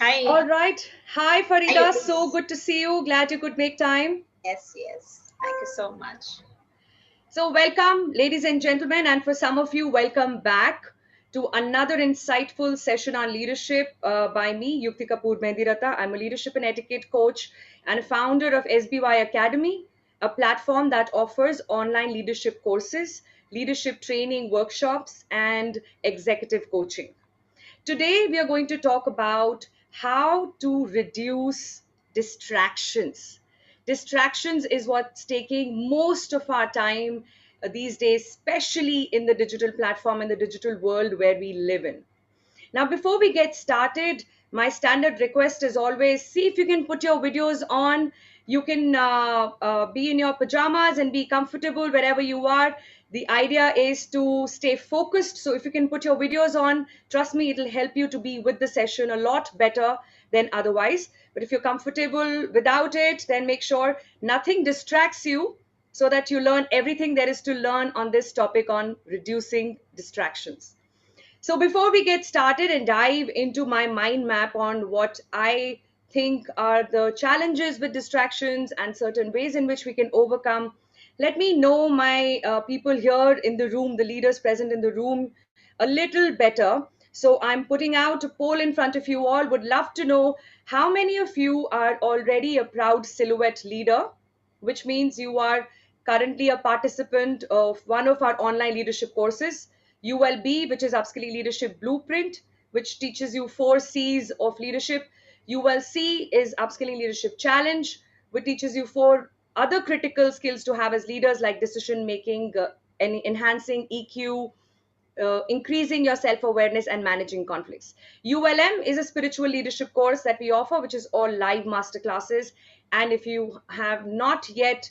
Hi. All right. Hi, Hi, Farida. Yukti. So good to see you. Glad you could make time. Yes. Thank you so much. So, welcome, ladies and gentlemen. And for some of you, welcome back to another insightful session on leadership by me, Yukti Kapoor Mendirata. I'm a leadership and etiquette coach and founder of SBY Academy, a platform that offers online leadership courses, leadership training workshops, and executive coaching. Today, we are going to talk about how to reduce distractions. Distractions is what's taking most of our time these days, especially in the digital platform and the digital world where we live in. Now, before we get started, my standard request is always see if you can put your videos on. You can be in your pajamas and be comfortable wherever you are. The idea is to stay focused. So, if you can put your videos on, trust me, it'll help you to be with the session a lot better than otherwise. But if you're comfortable without it, then make sure nothing distracts you so that you learn everything there is to learn on this topic on reducing distractions. So, before we get started and dive into my mind map on what I think are the challenges with distractions and certain ways in which we can overcome, let me know my people here in the room, the leaders present in the room, a little better. So, I'm putting out a poll in front of you all. Would love to know how many of you are already a proud silhouette leader, which means you are currently a participant of one of our online leadership courses. ULB, which is Upskilling Leadership Blueprint, which teaches you 4 C's of leadership. ULC is Upskilling Leadership Challenge, which teaches you 4 other critical skills to have as leaders, like decision making, and enhancing EQ, increasing your self awareness, and managing conflicts. ULM is a spiritual leadership course that we offer, which is all live masterclasses. And if you have not yet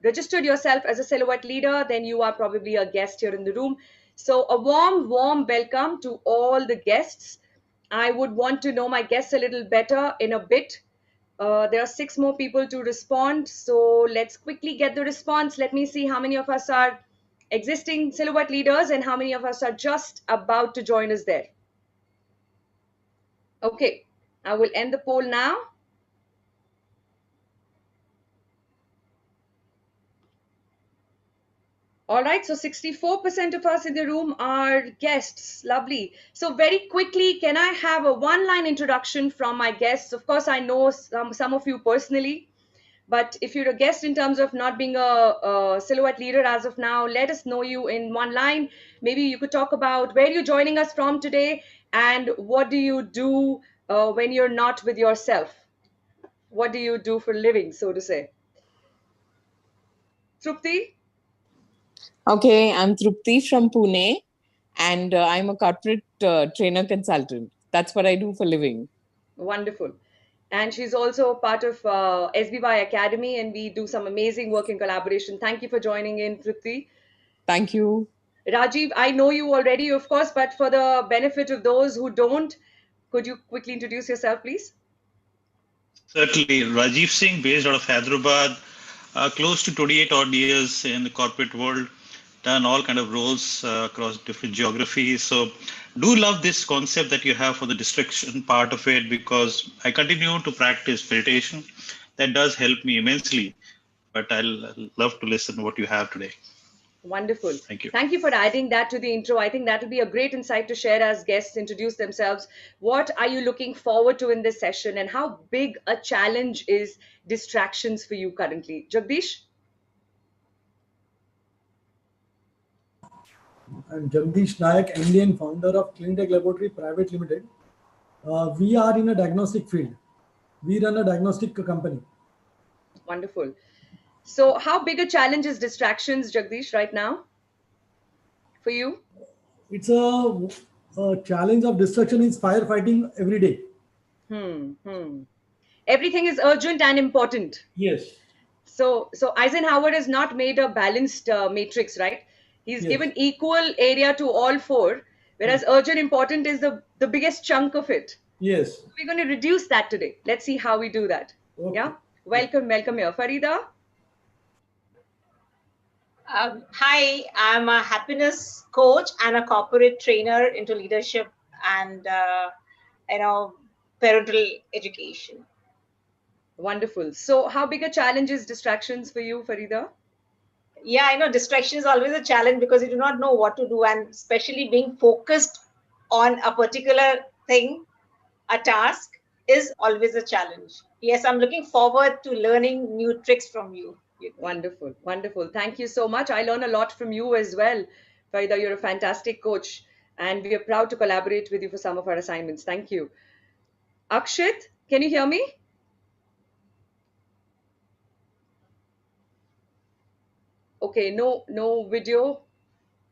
registered yourself as a silhouette leader, then you are probably a guest here in the room. So, a warm welcome to all the guests. I would want to know my guests a little better in a bit. There are 6 more people to respond. So let's quickly get the response. Let me see how many of us are existing silhouette leaders and how many of us are just about to join us there. Okay, I will end the poll now. All right, so 64% of us in the room are guests. Lovely. So very quickly, can I have a one-line introduction from my guests? Of course, I know some of you personally, but if you're a guest in terms of not being a silhouette leader as of now, let us know you in one line. Maybe you could talk about where you're joining us from today and what do you do when you're not with yourself? What do you do for a living, so to say? Trupti? Okay, I'm Trupti from Pune, and I'm a corporate trainer consultant. That's what I do for living. Wonderful. And she's also part of SBY Academy, and we do some amazing work in collaboration. Thank you for joining in, Trupti. Thank you. Rajiv, I know you already, of course, but for the benefit of those who don't, could you quickly introduce yourself, please? Certainly. Rajiv Singh, based out of Hyderabad, close to 28 odd years in the corporate world, done all kind of roles across different geographies. So do love this concept that you have for the distraction part of it, because I continue to practice meditation. That does help me immensely, but I'll love to listen what you have today. Wonderful. Thank you. Thank you for adding that to the intro. I think that will be a great insight to share as guests introduce themselves. What are you looking forward to in this session, and how big a challenge is distractions for you currently? Jagdish? I'm Jagdish Nayak, MD and founder of Cleantech Laboratory Private Limited. We are in a diagnostic field. We run a diagnostic company. Wonderful. So, how big a challenge is distractions, Jagdish, right now for you? It's a challenge of destruction is firefighting every day. Everything is urgent and important. Yes. So Eisenhower has not made a balanced matrix, right? He's Yes. given equal area to all 4, whereas urgent important is the biggest chunk of it. Yes. So we're going to reduce that today. Let's see how we do that. Okay. Yeah. Welcome here. Farida? Hi, I'm a happiness coach and a corporate trainer into leadership and, parental education. Wonderful. So, how big a challenge is distractions for you, Farida? Yeah, I know distraction is always a challenge because you do not know what to do, and especially being focused on a particular thing, a task, is always a challenge. Yes, I'm looking forward to learning new tricks from you. Yukti. Wonderful, wonderful. Thank you so much. I learn a lot from you as well. Farida, you're a fantastic coach, and we are proud to collaborate with you for some of our assignments. Thank you. Akshit, can you hear me? Okay, no video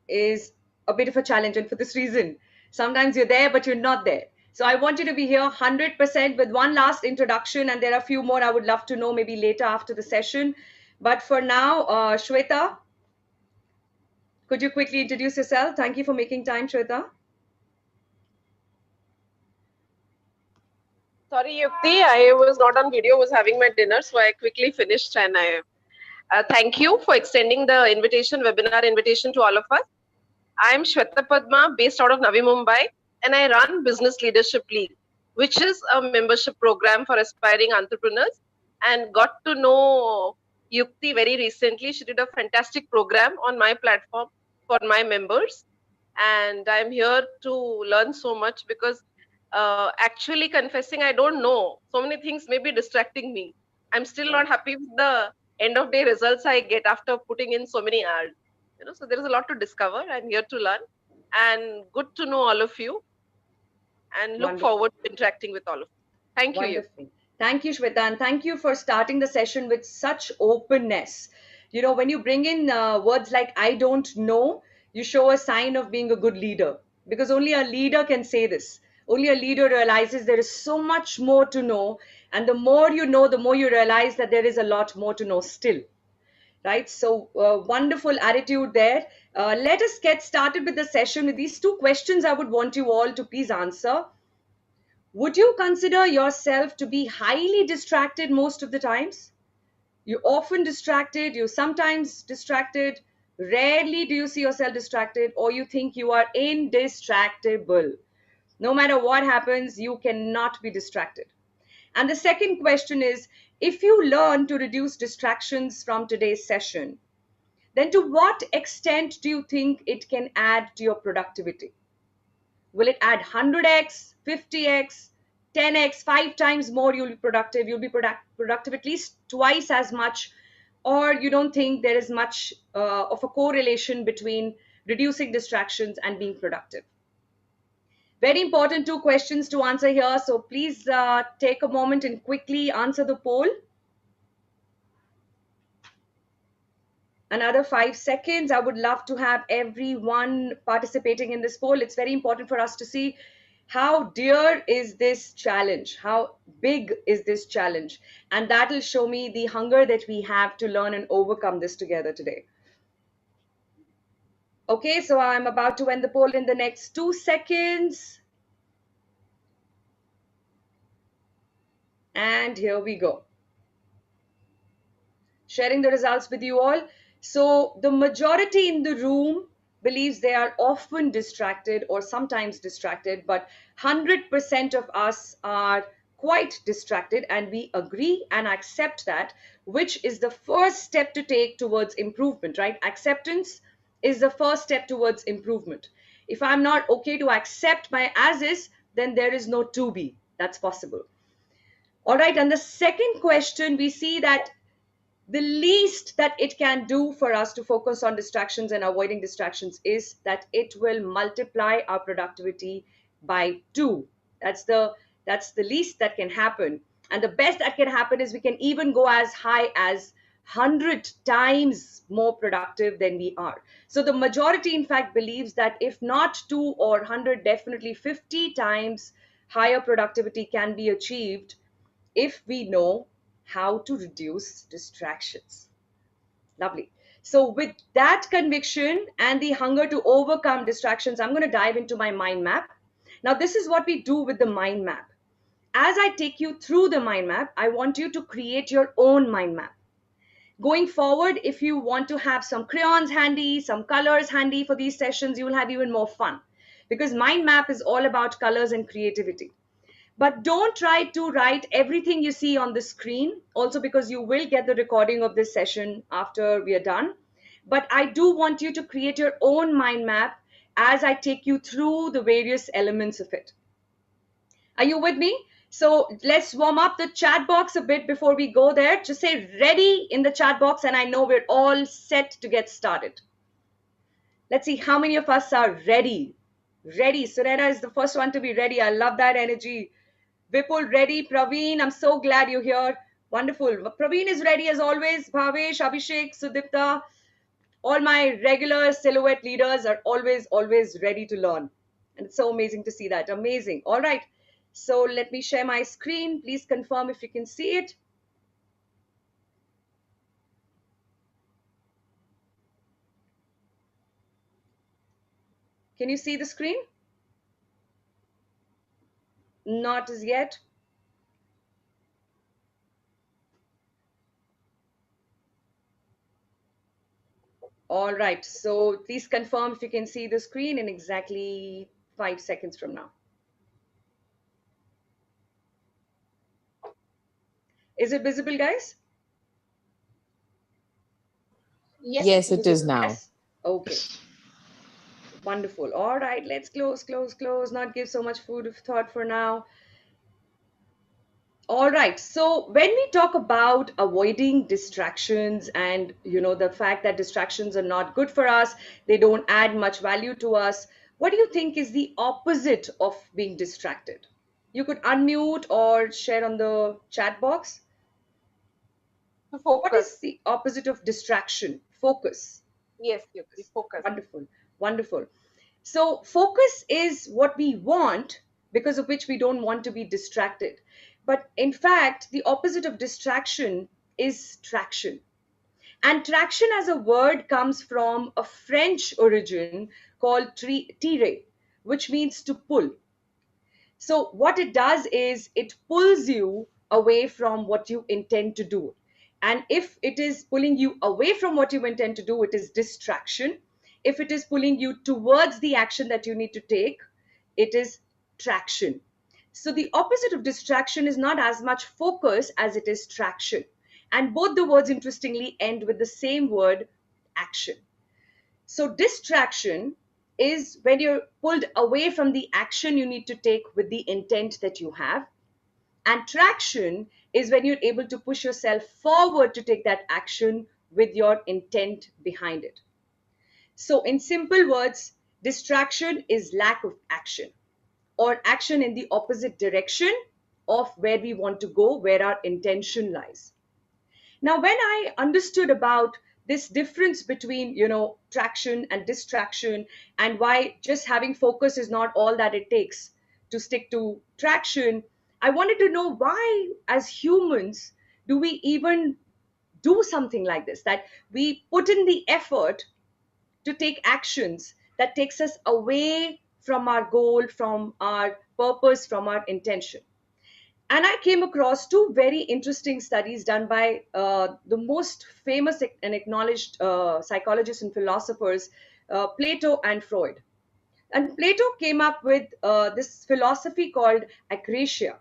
is a bit of a challenge, and for this reason, sometimes you're there, but you're not there. So I want you to be here 100% with one last introduction, and there are a few more I would love to know maybe later after the session. But for now, Shweta, could you quickly introduce yourself? Thank you for making time, Shweta. Sorry, Yukti, I was not on video, was having my dinner, so I quickly finished. And I thank you for extending the invitation, webinar invitation to all of us. I'm Shweta Padma, based out of Navi Mumbai, and I run Business Leadership League, which is a membership program for aspiring entrepreneurs. And got to know Yukti very recently. She did a fantastic program on my platform for my members, and I'm here to learn so much because actually confessing I don't know, so many things may be distracting me. I'm still not happy with the end of day results I get after putting in so many hours, so there is a lot to discover. I'm here to learn, and good to know all of you, and look Wonderful. forward to interacting with all of you. Thank you. Wonderful. Thank you, Shweta, and thank you for starting the session with such openness. You know, when you bring in words like I don't know, you show a sign of being a good leader, because only a leader can say this. Only a leader realizes there is so much more to know, and the more you know, the more you realize that there is a lot more to know still. Right? So, wonderful attitude there. Let us get started with the session with these two questions I would want you all to please answer. Would you consider yourself to be highly distracted most of the times? You're often distracted, you're sometimes distracted, rarely do you see yourself distracted, or you think you are indistractable. No matter what happens, you cannot be distracted. And the second question is, if you learn to reduce distractions from today's session, then to what extent do you think it can add to your productivity? Will it add 100x, 50x, 10x, 5 times more? You'll be productive. You'll be productive at least twice as much. Or you don't think there is much of a correlation between reducing distractions and being productive? Very important two questions to answer here. So please take a moment and quickly answer the poll. Another 5 seconds. I would love to have everyone participating in this poll. It's very important for us to see how dear is this challenge, how big is this challenge, and that will show me the hunger that we have to learn and overcome this together today. Okay, so I'm about to end the poll in the next 2 seconds. And here we go. Sharing the results with you all. So the majority in the room believes they are often distracted or sometimes distracted, but 100% of us are quite distracted, and we agree and accept that, which is the first step to take towards improvement, right? Acceptance is the first step towards improvement. If I'm not okay to accept my as is, then there is no to be. That's possible. All right, and the second question, we see that the least that it can do for us to focus on distractions and avoiding distractions is that it will multiply our productivity by 2. That's the least that can happen. And the best that can happen is we can even go as high as 100 times more productive than we are. So the majority, in fact, believes that if not 2 or 100, definitely 50 times higher productivity can be achieved if we know how to reduce distractions. Lovely. So with that conviction and the hunger to overcome distractions, I'm going to dive into my mind map. Now, this is what we do with the mind map. As I take you through the mind map, I want you to create your own mind map. Going forward, if you want to have some crayons handy, some colors handy for these sessions, you will have even more fun, because mind map is all about colors and creativity. But don't try to write everything you see on the screen, also because you will get the recording of this session after we are done. But I do want you to create your own mind map as I take you through the various elements of it. Are you with me? So let's warm up the chat box a bit before we go there. Just say ready in the chat box, and I know we're all set to get started. Let's see how many of us are ready. Ready. Surena is the first one to be ready. I love that energy. Vipul, ready. Praveen, I'm so glad you're here. Wonderful. Praveen is ready as always. Bhavesh, Abhishek, Sudipta, all my regular silhouette leaders are always, always ready to learn. And it's so amazing to see that. Amazing. All right. So let me share my screen. Please confirm if you can see it. Can you see the screen? Not as yet. All right. So please confirm if you can see the screen in exactly 5 seconds from now. Is it visible, guys? Yes, it is now. Yes. Okay. Wonderful. All right. Let's close, not give so much food of thought for now. All right. So when we talk about avoiding distractions and, the fact that distractions are not good for us, they don't add much value to us, what do you think is the opposite of being distracted? You could unmute or share on the chat box. What is the opposite of distraction? Focus. Yes, Yukti, focus. Wonderful. Wonderful. So focus is what we want, because of which we don't want to be distracted. But in fact, the opposite of distraction is traction. And traction as a word comes from a French origin called tirer, which means to pull. So what it does is it pulls you away from what you intend to do. And if it is pulling you away from what you intend to do, it is distraction. If it is pulling you towards the action that you need to take, it is traction. So the opposite of distraction is not as much focus as it is traction. And both the words, interestingly, end with the same word, action. So distraction is when you're pulled away from the action you need to take with the intent that you have. And traction is when you're able to push yourself forward to take that action with your intent behind it. So in simple words, distraction is lack of action, or action in the opposite direction of where we want to go, where our intention lies. Now, when I understood about this difference between, traction and distraction, and why just having focus is not all that it takes to stick to traction, I wanted to know why, as humans, do we even do something like this, that we put in the effort to take actions that takes us away from our goal, from our purpose, from our intention. And I came across two very interesting studies done by the most famous and acknowledged psychologists and philosophers, Plato and Freud. And Plato came up with this philosophy called akrasia,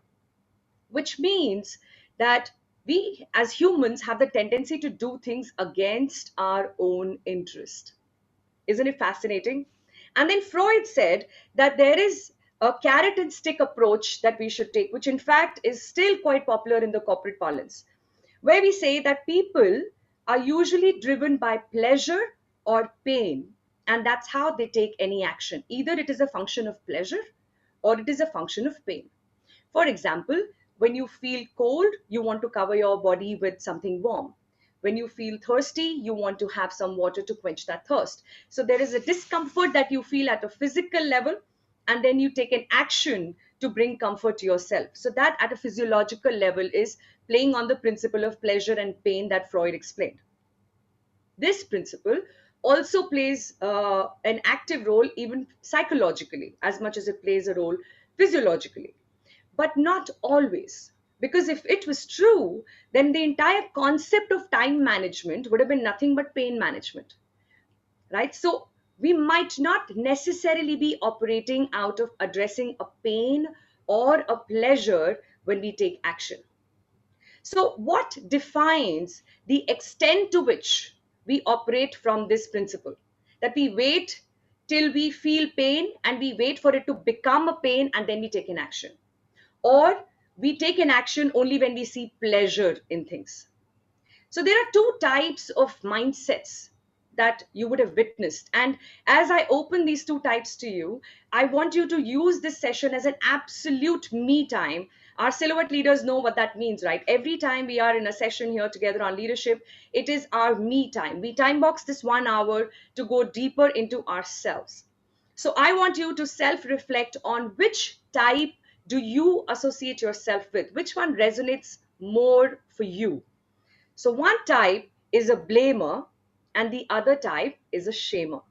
which means that we as humans have the tendency to do things against our own interest. Isn't it fascinating? And then Freud said that there is a carrot and stick approach that we should take, which in fact is still quite popular in the corporate parlance, where we say that people are usually driven by pleasure or pain, and that's how they take any action. Either it is a function of pleasure or it is a function of pain. For example, when you feel cold, you want to cover your body with something warm. When you feel thirsty, you want to have some water to quench that thirst. So there is a discomfort that you feel at a physical level, and then you take an action to bring comfort to yourself. So that at a physiological level is playing on the principle of pleasure and pain that Freud explained. This principle also plays an active role even psychologically, as much as it plays a role physiologically, but not always. Because if it was true, then the entire concept of time management would have been nothing but pain management, right? So we might not necessarily be operating out of addressing a pain or a pleasure when we take action. So, what defines the extent to which we operate from this principle? That we wait till we feel pain and we wait for it to become a pain and then we take an action. Or we take an action only when we see pleasure in things. So there are two types of mindsets that you would have witnessed. And as I open these two types to you, I want you to use this session as an absolute me time. Our silhouette leaders know what that means, right? Every time we are in a session here together on leadership, it is our me time. We time box this 1 hour to go deeper into ourselves. So I want you to self-reflect on which type do you associate yourself with? Which one resonates more for you? So one type is a blamer and the other type is a shamer.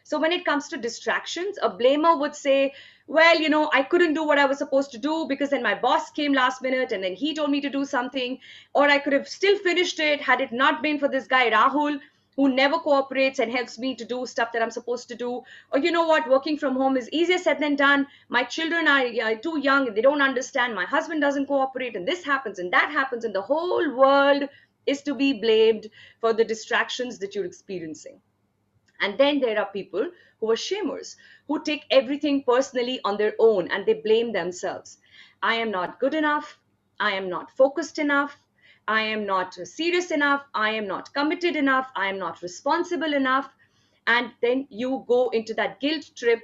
So when it comes to distractions, a blamer would say, well, I couldn't do what I was supposed to do because then my boss came last minute and then he told me to do something, or I could have still finished it had it not been for this guy, Rahul, who never cooperates and helps me to do stuff that I'm supposed to do. Or you know what, working from home is easier said than done. My children are too young and they don't understand. My husband doesn't cooperate and this happens and that happens and the whole world is to be blamed for the distractions that you're experiencing. And then there are people who are shamers, who take everything personally on their own and they blame themselves. I am not good enough. I am not focused enough. I am not serious enough. I am not committed enough. I am not responsible enough. And then you go into that guilt trip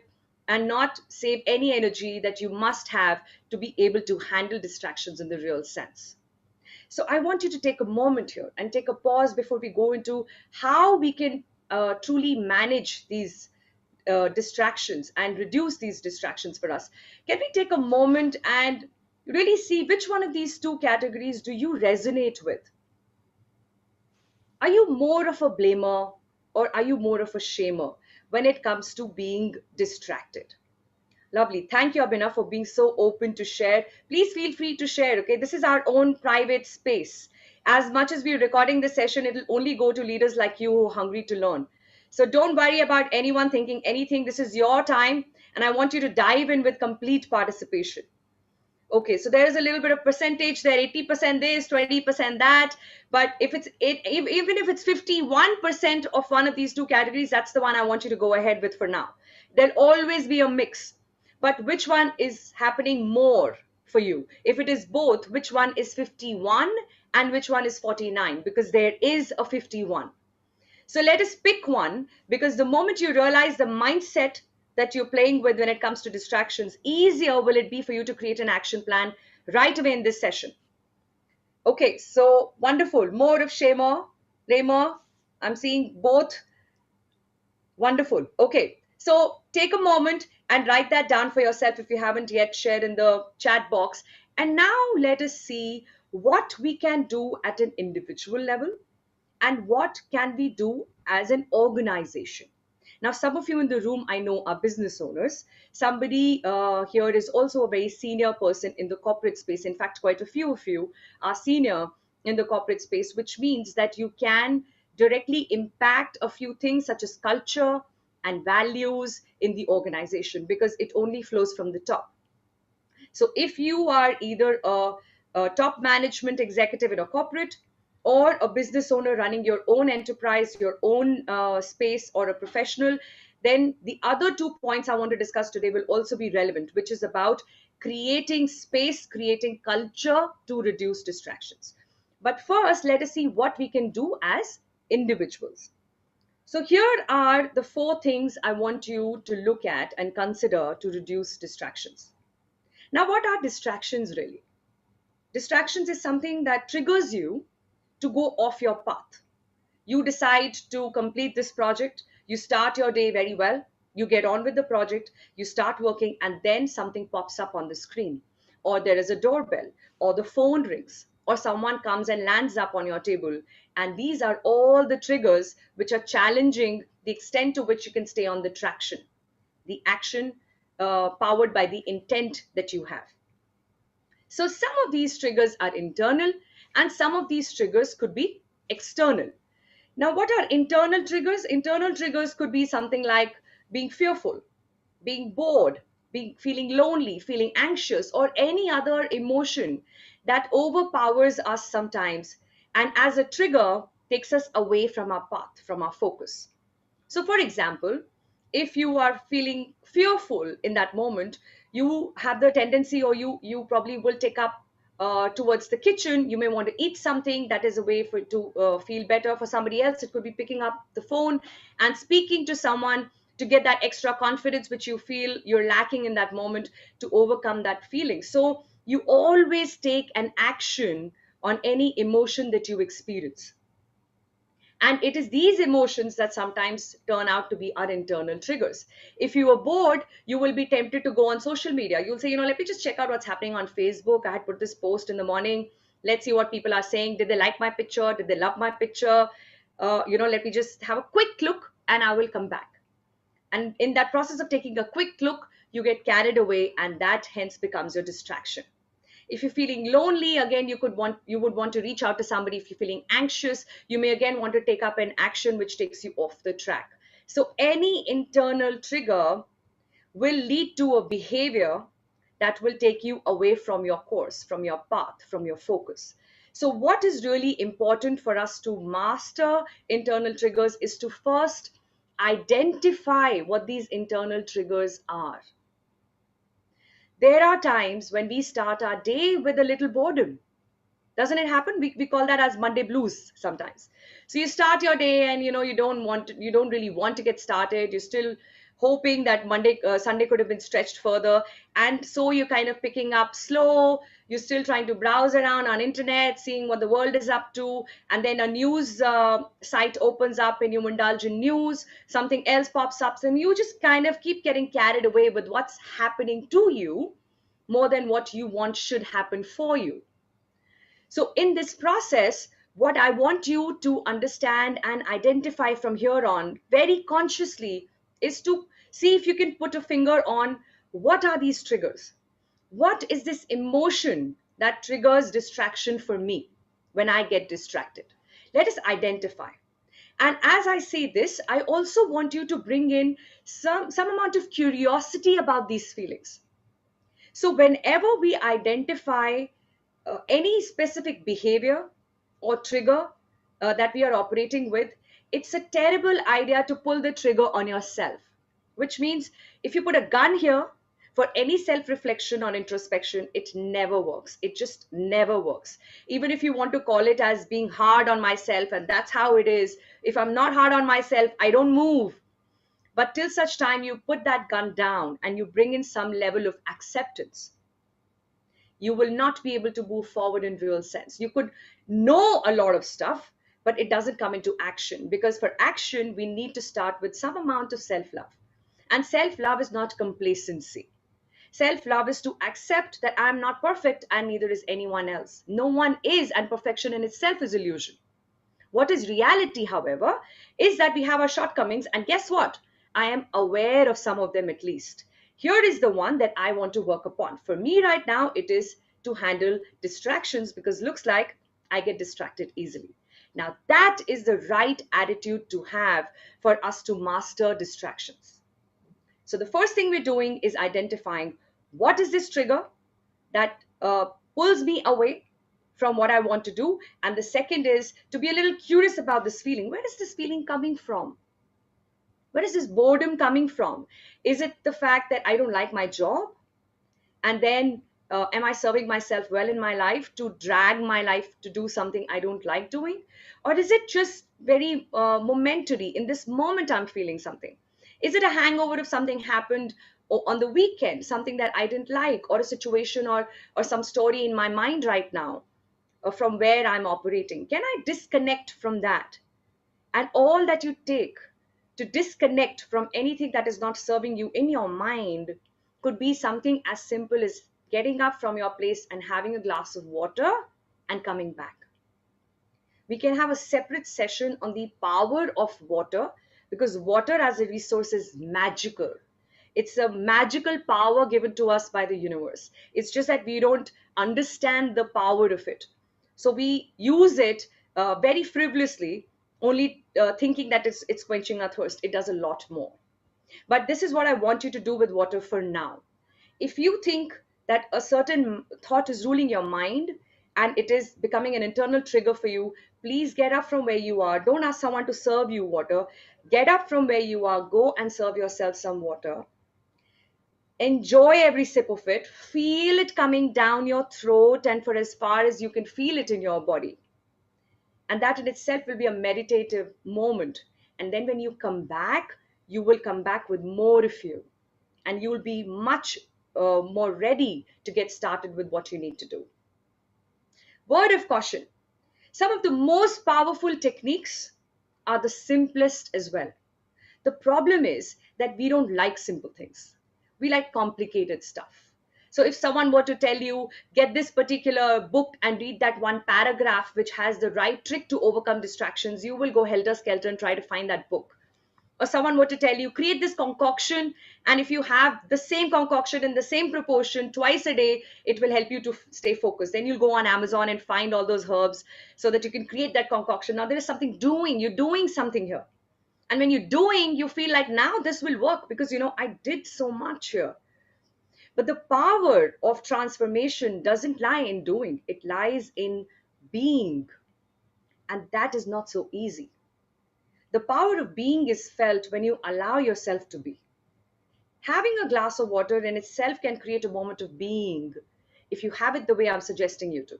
and not save any energy that you must have to be able to handle distractions in the real sense. So I want you to take a moment here and take a pause before we go into how we can truly manage these distractions and reduce these distractions for us. Can we take a moment and really see which one of these two categories do you resonate with? Are you more of a blamer or are you more of a shamer when it comes to being distracted? Lovely. Thank you, Abhinav, for being so open to share. Please feel free to share, okay? This is our own private space. As much as we're recording this session, it'll only go to leaders like you who are hungry to learn. So don't worry about anyone thinking anything. This is your time, and I want you to dive in with complete participation. Okay, so there is a little bit of percentage there, 80% this, 20% that. But if even if it's 51% of one of these two categories, that's the one I want you to go ahead with for now. There'll always be a mix. But which one is happening more for you? If it is both, which one is 51 and which one is 49? Because there is a 51. So let us pick one, because the moment you realize the mindset that you're playing with when it comes to distractions, easier will it be for you to create an action plan right away in this session. Okay, so wonderful. More of shamer, blamer. I'm seeing both. Wonderful. Okay, so take a moment and write that down for yourself if you haven't yet shared in the chat box. And now let us see what we can do at an individual level and what can we do as an organization. Now, some of you in the room I know are business owners. Somebody here is also a very senior person in the corporate space. In fact, quite a few of you are senior in the corporate space, which means that you can directly impact a few things such as culture and values in the organization, because it only flows from the top. So if you are either a top management executive in a corporate, or a business owner running your own enterprise, your own space, or a professional, then the other 2 points I want to discuss today will also be relevant, which is about creating space, creating culture to reduce distractions. But first, let us see what we can do as individuals. So here are the 4 things I want you to look at and consider to reduce distractions. Now, what are distractions really? Distractions is something that triggers you to go off your path. You decide to complete this project, you start your day very well, you get on with the project, you start working, and then something pops up on the screen, or there is a doorbell, or the phone rings, or someone comes and lands up on your table. And these are all the triggers which are challenging the extent to which you can stay on the traction, the action powered by the intent that you have. So some of these triggers are internal and some of these triggers could be external. Now, what are internal triggers? Internal triggers could be something like being fearful, being bored, feeling lonely, feeling anxious, or any other emotion that overpowers us sometimes, and as a trigger takes us away from our path, from our focus. So, for example, if you are feeling fearful in that moment, you have the tendency, or you probably will take up towards the kitchen. You may want to eat something. That is a way for to feel better. For somebody else, it could be picking up the phone and speaking to someone to get that extra confidence which you feel you're lacking in that moment, to overcome that feeling. So you always take an action on any emotion that you experience. And it is these emotions that sometimes turn out to be our internal triggers. If you are bored, you will be tempted to go on social media. You'll say, let me just check out what's happening on Facebook. I had put this post in the morning. Let's see what people are saying. Did they like my picture? Did they love my picture? Let me just have a quick look and I will come back. And in that process of taking a quick look, you get carried away, and that hence becomes your distraction. If you're feeling lonely, again, you would want to reach out to somebody. If you're feeling anxious, you may again want to take up an action which takes you off the track. So any internal trigger will lead to a behavior that will take you away from your course, from your path, from your focus. So what is really important for us to master internal triggers is to first identify what these internal triggers are. There are times when we start our day with a little boredom. Doesn't it happen? We call that as Monday blues sometimes. So you start your day and you don't really want to get started. You're still hoping that Sunday could have been stretched further, and so you're kind of picking up slow. You're still trying to browse around on internet, seeing what the world is up to, and then a news site opens up and you indulge in news. Something else pops up, and you just kind of keep getting carried away with what's happening to you more than what you want should happen for you. So in this process, what I want you to understand and identify from here on very consciously is to see if you can put a finger on what are these triggers. What is this emotion that triggers distraction for me when I get distracted? Let us identify. And as I say this, I also want you to bring in some amount of curiosity about these feelings. So whenever we identify any specific behavior or trigger that we are operating with, it's a terrible idea to pull the trigger on yourself. Which means if you put a gun here for any self-reflection or introspection, it never works. It just never works. Even if you want to call it as being hard on myself, and that's how it is. If I'm not hard on myself, I don't move. But till such time you put that gun down and you bring in some level of acceptance, you will not be able to move forward in real sense. You could know a lot of stuff, but it doesn't come into action, because for action, we need to start with some amount of self-love. And self-love is not complacency. Self-love is to accept that I'm not perfect and neither is anyone else. No one is, and perfection in itself is illusion. What is reality, however, is that we have our shortcomings, and guess what? I am aware of some of them at least. Here is the one that I want to work upon. For me right now, it is to handle distractions, because looks like I get distracted easily. Now, that is the right attitude to have for us to master distractions. So the first thing we're doing is identifying what is this trigger that pulls me away from what I want to do. And the second is to be a little curious about this feeling. Where is this feeling coming from? Where is this boredom coming from? Is it the fact that I don't like my job? And then am I serving myself well in my life to drag my life to do something I don't like doing? Or is it just very momentary? In this moment, I'm feeling something. Is it a hangover of something happened on the weekend, something that I didn't like, or a situation or some story in my mind right now from where I'm operating? Can I disconnect from that? And all that you take to disconnect from anything that is not serving you in your mind could be something as simple as getting up from your place and having a glass of water and coming back. We can have a separate session on the power of water, because water as a resource is magical. It's a magical power given to us by the universe. It's just that we don't understand the power of it. So we use it very frivolously, only thinking that it's quenching our thirst. It does a lot more. But this is what I want you to do with water for now. If you think that a certain thought is ruling your mind and it is becoming an internal trigger for you, please get up from where you are. Don't ask someone to serve you water. Get up from where you are, go and serve yourself some water. Enjoy every sip of it. Feel it coming down your throat and for as far as you can feel it in your body. And that in itself will be a meditative moment. And then when you come back, you will come back with more of you. And you will be much more ready to get started with what you need to do. Word of caution. Some of the most powerful techniques are the simplest as well. The problem is that we don't like simple things. We like complicated stuff. So if someone were to tell you, get this particular book and read that one paragraph which has the right trick to overcome distractions, you will go helter-skelter and try to find that book. Or someone were to tell you, create this concoction, and if you have the same concoction in the same proportion twice a day, it will help you to stay focused. Then you'll go on Amazon and find all those herbs so that you can create that concoction. Now there is something doing, you're doing something here. And when you're doing, you feel like now this will work because, I did so much here. But the power of transformation doesn't lie in doing, it lies in being. And that is not so easy. The power of being is felt when you allow yourself to be. Having a glass of water in itself can create a moment of being if you have it the way I'm suggesting you to.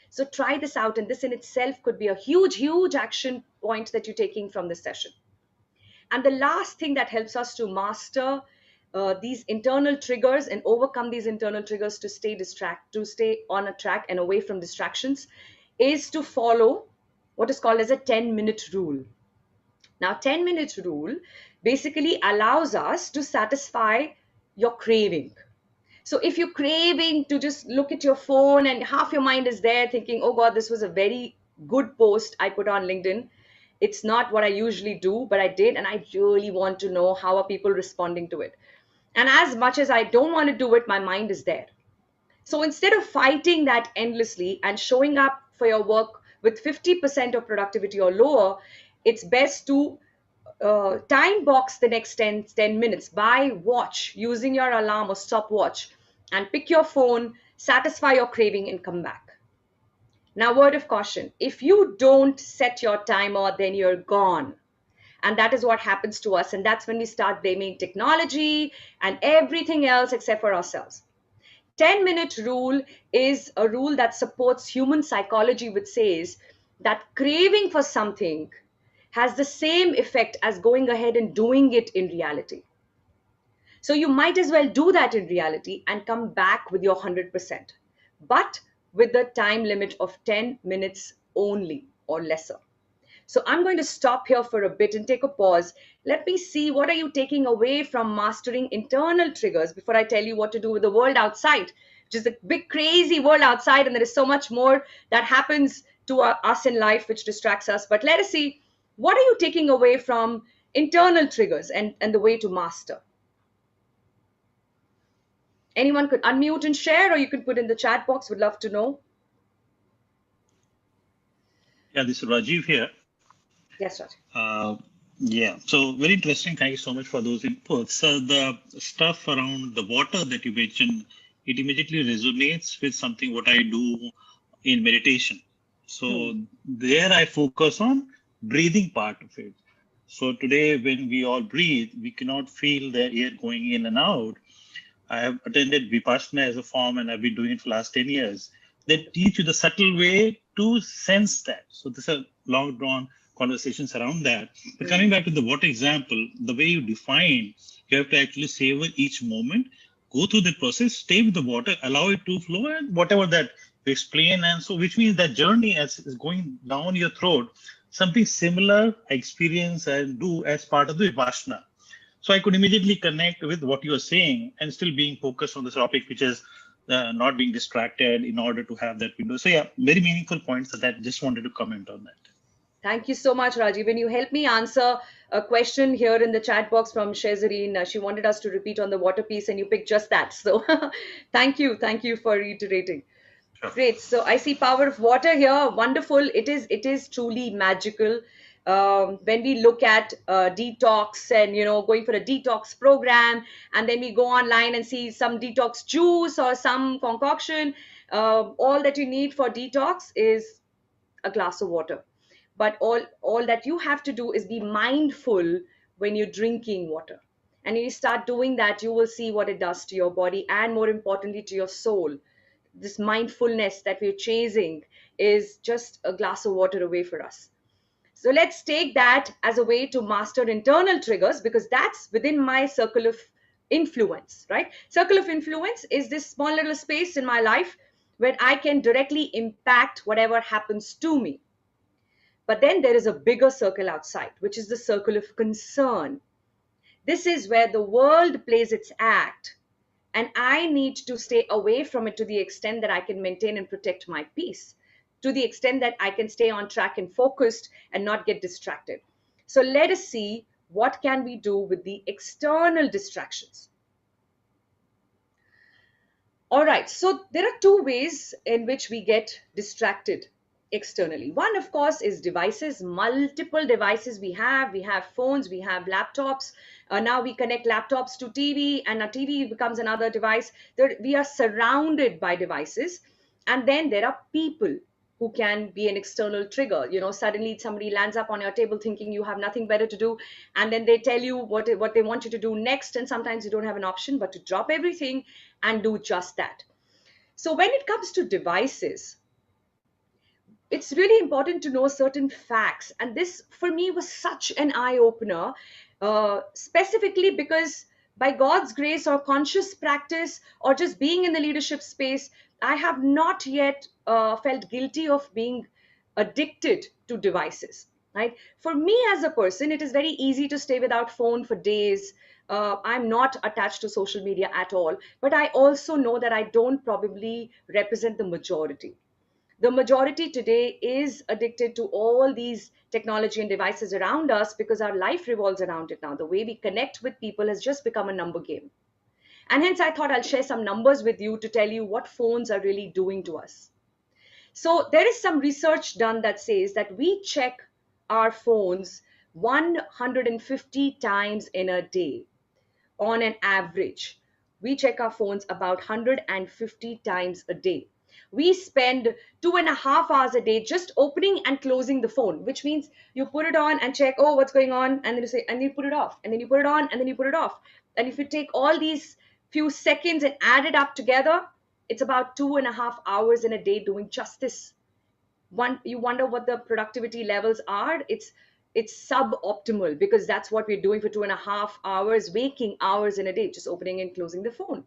So try this out, and this in itself could be a huge, huge action point that you're taking from this session. And the last thing that helps us to master these internal triggers and overcome these internal triggers to stay on a track and away from distractions is to follow what is called as a 10-minute rule. Now, 10-minute rule basically allows us to satisfy your craving. So if you're craving to just look at your phone and half your mind is there thinking, oh God, this was a very good post I put on LinkedIn. It's not what I usually do, but I did, and I really want to know how are people responding to it. And as much as I don't want to do it, my mind is there. So instead of fighting that endlessly and showing up for your work with 50% of productivity or lower, it's best to time box the next 10 minutes by watch using your alarm or stopwatch and pick your phone, satisfy your craving and come back. Now, word of caution, if you don't set your timer, then you're gone. And that is what happens to us. And that's when we start blaming technology and everything else except for ourselves. 10-minute rule is a rule that supports human psychology, which says that craving for something has the same effect as going ahead and doing it in reality. So you might as well do that in reality and come back with your 100%, but with the time limit of 10 minutes only or lesser. So I'm going to stop here for a bit and take a pause. Let me see, what are you taking away from mastering internal triggers before I tell you what to do with the world outside, which is a big crazy world outside, and there is so much more that happens to us in life which distracts us. But let us see, what are you taking away from internal triggers and the way to master? Anyone could unmute and share, or you could put in the chat box. Would love to know. Yeah, this is Rajiv here. Yes, Rajiv. Yeah, so very interesting. Thank you so much for those inputs. So the stuff around the water that you mentioned, it immediately resonates with something what I do in meditation. So there I focus on breathing part of it. So today when we all breathe, we cannot feel the air going in and out. I have attended Vipassana as a form and I've been doing it for the last 10 years. They teach you the subtle way to sense that. So this is a long drawn conversations around that. But coming back to the water example, the way you define, you have to actually savor each moment, go through the process, stay with the water, allow it to flow, and whatever that you explain. And so, which means that journey as is going down your throat, something similar I experience and do as part of the Vipassana. So I could immediately connect with what you are saying and still being focused on this topic, which is not being distracted in order to have that window. So yeah, very meaningful points that just wanted to comment on that. Thank you so much, Rajiv. When you help me answer a question here in the chat box from Shezareen, she wanted us to repeat on the water piece and you picked just that. So thank you. Thank you for reiterating. Sure. Great. So I see power of water here. Wonderful. It is truly magical. when we look at detox and, you know, going for a detox program, and then we go online and see some detox juice or some concoction, all that you need for detox is a glass of water. But all that you have to do is be mindful when you're drinking water. And when you start doing that, you will see what it does to your body, and more importantly to your soul. This mindfulness that we're chasing is just a glass of water away for us. So let's take that as a way to master internal triggers, because that's within my circle of influence, right? Circle of influence is this small little space in my life where I can directly impact whatever happens to me. But then there is a bigger circle outside, which is the circle of concern. This is where the world plays its act, and I need to stay away from it to the extent that I can maintain and protect my peace, to the extent that I can stay on track and focused and not get distracted. So let us see what can we do with the external distractions. All right, so there are two ways in which we get distracted externally. One, of course, is devices, multiple devices we have. We have phones, we have laptops. Now we connect laptops to TV, and a TV becomes another device. We are surrounded by devices. And then there are people who can be an external trigger. You know, suddenly somebody lands up on your table thinking you have nothing better to do, and then they tell you what they want you to do next, and sometimes you don't have an option but to drop everything and do just that. So when it comes to devices, it's really important to know certain facts, and this for me was such an eye-opener, specifically because by God's grace or conscious practice or just being in the leadership space, I have not yet felt guilty of being addicted to devices, right? For me as a person, it is very easy to stay without phone for days. I'm not attached to social media at all, but I also know that I don't probably represent the majority. The majority today is addicted to all these technology and devices around us because our life revolves around it now. The way we connect with people has just become a number game. And hence, I thought I'll share some numbers with you to tell you what phones are really doing to us. So there is some research done that says that we check our phones 150 times in a day. On an average, we check our phones about 150 times a day. We spend 2.5 hours a day just opening and closing the phone, which means you put it on and check, oh, what's going on? And then you say, and you put it off, and then you put it on, and then you put it off. And if you take all these few seconds and add it up together, it's about 2.5 hours in a day doing just this. You wonder what the productivity levels are. It's suboptimal, because that's what we're doing for 2.5 hours, waking hours in a day, just opening and closing the phone.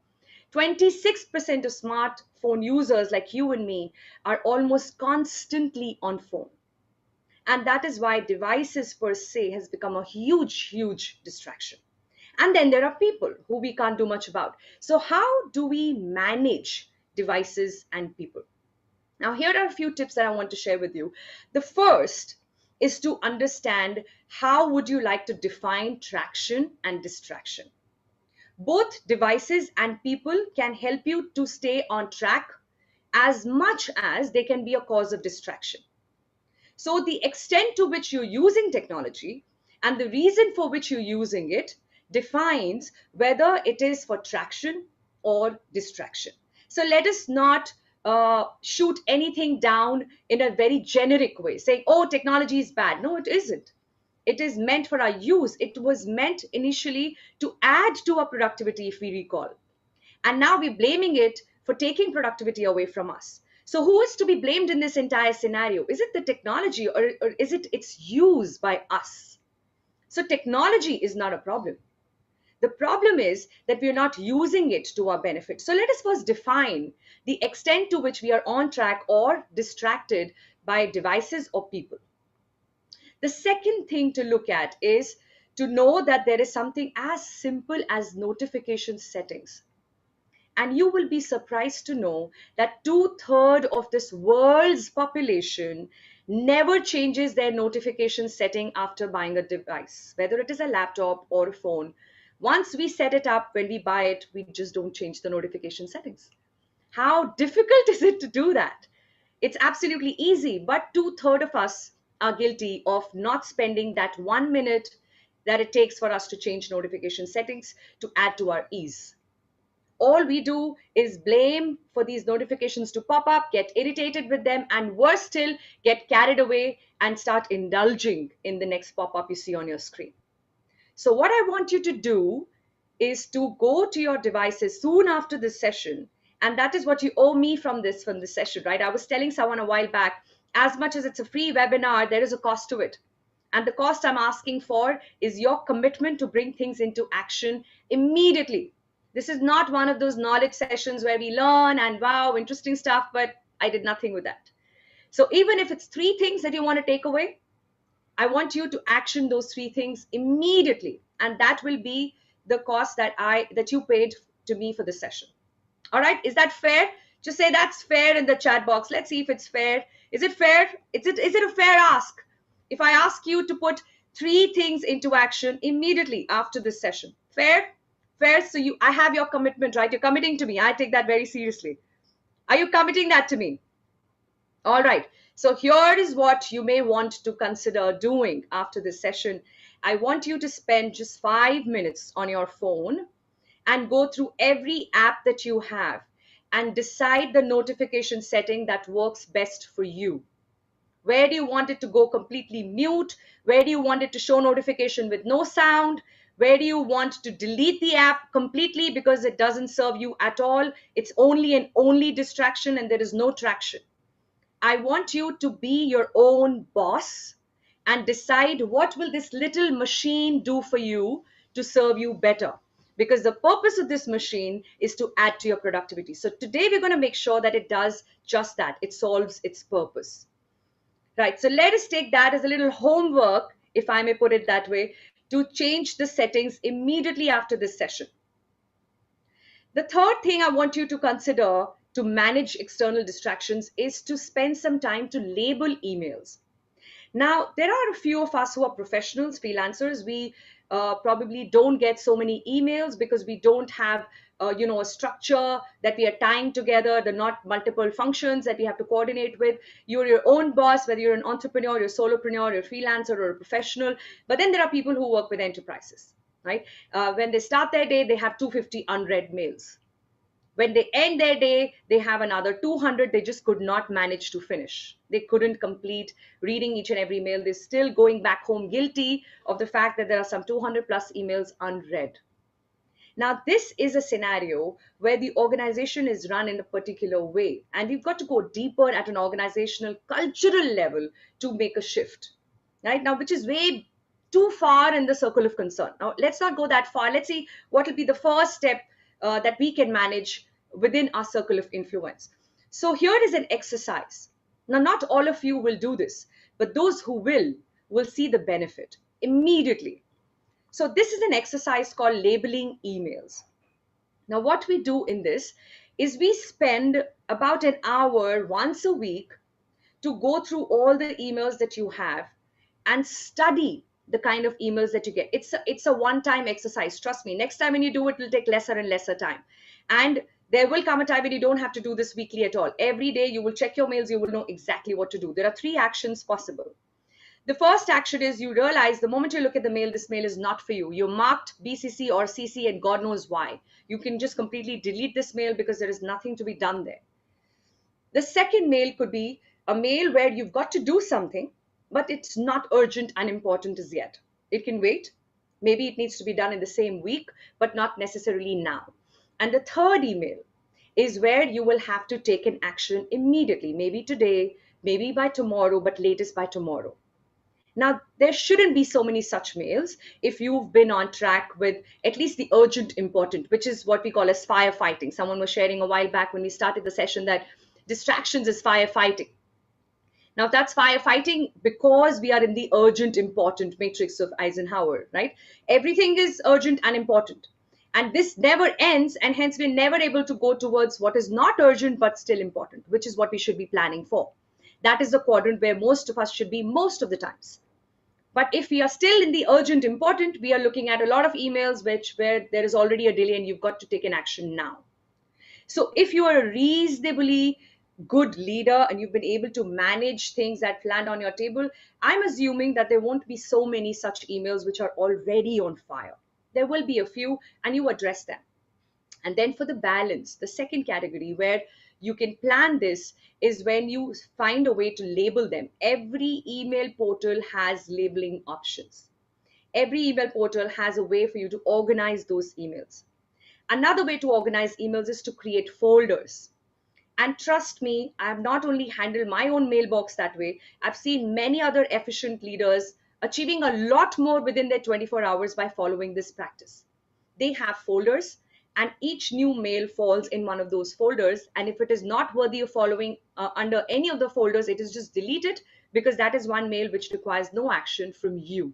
26% of smartphone users like you and me are almost constantly on phone. And that is why devices per se has become a huge distraction. And then there are people who we can't do much about. So how do we manage devices and people? Now, here are a few tips that I want to share with you. The first is to understand how would you like to define traction and distraction. Both devices and people can help you to stay on track as much as they can be a cause of distraction. So the extent to which you're using technology and the reason for which you're using it defines whether it is for traction or distraction. So let us not shoot anything down in a very generic way, saying, oh, technology is bad. No, it isn't. It is meant for our use. It was meant initially to add to our productivity, if we recall. And now we're blaming it for taking productivity away from us. So who is to be blamed in this entire scenario? Is it the technology, or is it its use by us? So technology is not a problem. The problem is that we are not using it to our benefit. So let us first define the extent to which we are on track or distracted by devices or people. The second thing to look at is to know that there is something as simple as notification settings. And you will be surprised to know that 2/3 of this world's population never changes their notification setting after buying a device, whether it is a laptop or a phone. Once we set it up, when we buy it, we just don't change the notification settings. How difficult is it to do that? It's absolutely easy, but 2/3 of us are guilty of not spending that 1 minute that it takes for us to change notification settings to add to our ease. All we do is blame for these notifications to pop up, get irritated with them, and worse still, get carried away and start indulging in the next pop-up you see on your screen. So what I want you to do is to go to your devices soon after this session, and that is what you owe me from this session, right? I was telling someone a while back, as much as it's a free webinar, there is a cost to it. And the cost I'm asking for is your commitment to bring things into action immediately. This is not one of those knowledge sessions where we learn and wow, interesting stuff, but I did nothing with that. So even if it's 3 things that you want to take away, I want you to action those 3 things immediately. And that will be the cost that you paid to me for the session. All right, is that fair? Just say that's fair in the chat box. Let's see if it's fair. Is it fair? Is it a fair ask? If I ask you to put 3 things into action immediately after this session, fair? Fair. So I have your commitment, right? You're committing to me. I take that very seriously. Are you committing that to me? All right. So here is what you may want to consider doing after this session. I want you to spend just 5 minutes on your phone and go through every app that you have and decide the notification setting that works best for you. Where do you want it to go completely mute? Where do you want it to show notification with no sound? Where do you want to delete the app completely because it doesn't serve you at all? It's only an only distraction and there is no traction. I want you to be your own boss and decide what will this little machine do for you to serve you better. Because the purpose of this machine is to add to your productivity. So today we're going to make sure that it does just that. It solves its purpose. Right, so let us take that as a little homework, if I may put it that way, to change the settings immediately after this session. The third thing I want you to consider to manage external distractions is to spend some time to label emails. Now, there are a few of us who are professionals, freelancers. We probably don't get so many emails because we don't have a structure that we are tying together. There are not multiple functions that we have to coordinate with. You're your own boss, whether you're an entrepreneur, you're a solopreneur, you're a freelancer or a professional. But then there are people who work with enterprises, right? When they start their day, they have 250 unread mails. When they end their day, they have another 200 they just could not manage to finish. They couldn't complete reading each and every mail. They're still going back home guilty of the fact that there are some 200 plus emails unread. Now, this is a scenario where the organization is run in a particular way, and we've got to go deeper at an organizational cultural level to make a shift, right? Now, which is way too far in the circle of concern. Now, let's not go that far. Let's see what will be the first step that we can manage within our circle of influence. So here is an exercise. Now, not all of you will do this, but those who will see the benefit immediately. So this is an exercise called labeling emails. Now, what we do in this is we spend about an hour once a week to go through all the emails that you have and study the kind of emails that you get. It's a one-time exercise. Trust me, next time when you do it, it'll take lesser and lesser time. And there will come a time when you don't have to do this weekly at all. Every day you will check your mails, you will know exactly what to do. There are 3 actions possible. The first action is you realize the moment you look at the mail, this mail is not for you. You're marked BCC or CC and God knows why. You can just completely delete this mail because there is nothing to be done there. The second mail could be a mail where you've got to do something, but it's not urgent and important as yet. It can wait. Maybe it needs to be done in the same week, but not necessarily now. And the third email is where you will have to take an action immediately, maybe today, maybe by tomorrow, but latest by tomorrow. Now, there shouldn't be so many such mails if you've been on track with at least the urgent important, which is what we call as firefighting. Someone was sharing a while back when we started the session that distractions is firefighting. Now, that's firefighting because we are in the urgent important matrix of Eisenhower, right? Everything is urgent and important. And this never ends, and hence we're never able to go towards what is not urgent but still important, which is what we should be planning for. That is the quadrant where most of us should be most of the times. But if we are still in the urgent important, we are looking at a lot of emails where there is already a delay and you've got to take an action now. So if you are reasonably good leader and you've been able to manage things that land on your table, I'm assuming that there won't be so many such emails which are already on fire. There will be a few, and you address them. And then for the balance, the second category where you can plan this is when you find a way to label them. Every email portal has labeling options. Every email portal has a way for you to organize those emails. Another way to organize emails is to create folders. And trust me, I have not only handled my own mailbox that way, I've seen many other efficient leaders achieving a lot more within their 24 hours by following this practice. They have folders, and each new mail falls in one of those folders. And if it is not worthy of following under any of the folders, it is just deleted, because that is one mail which requires no action from you.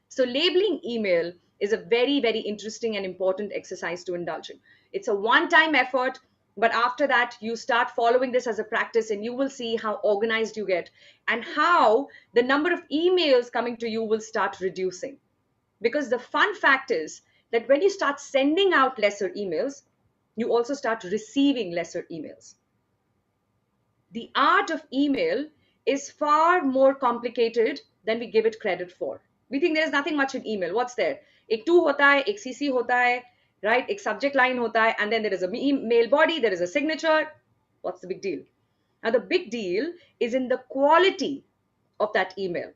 So labeling email is a very, very interesting and important exercise to indulge in. It's a one-time effort, but after that, you start following this as a practice and you will see how organized you get and how the number of emails coming to you will start reducing. Because the fun fact is that when you start sending out lesser emails, you also start receiving lesser emails. The art of email is far more complicated than we give it credit for. We think there's nothing much in email. What's there? Ek to hota hai, ek CC hota hai, right? Ek subject line hota hai, and then there is a mail body, there is a signature. What's the big deal? Now, the big deal is in the quality of that email.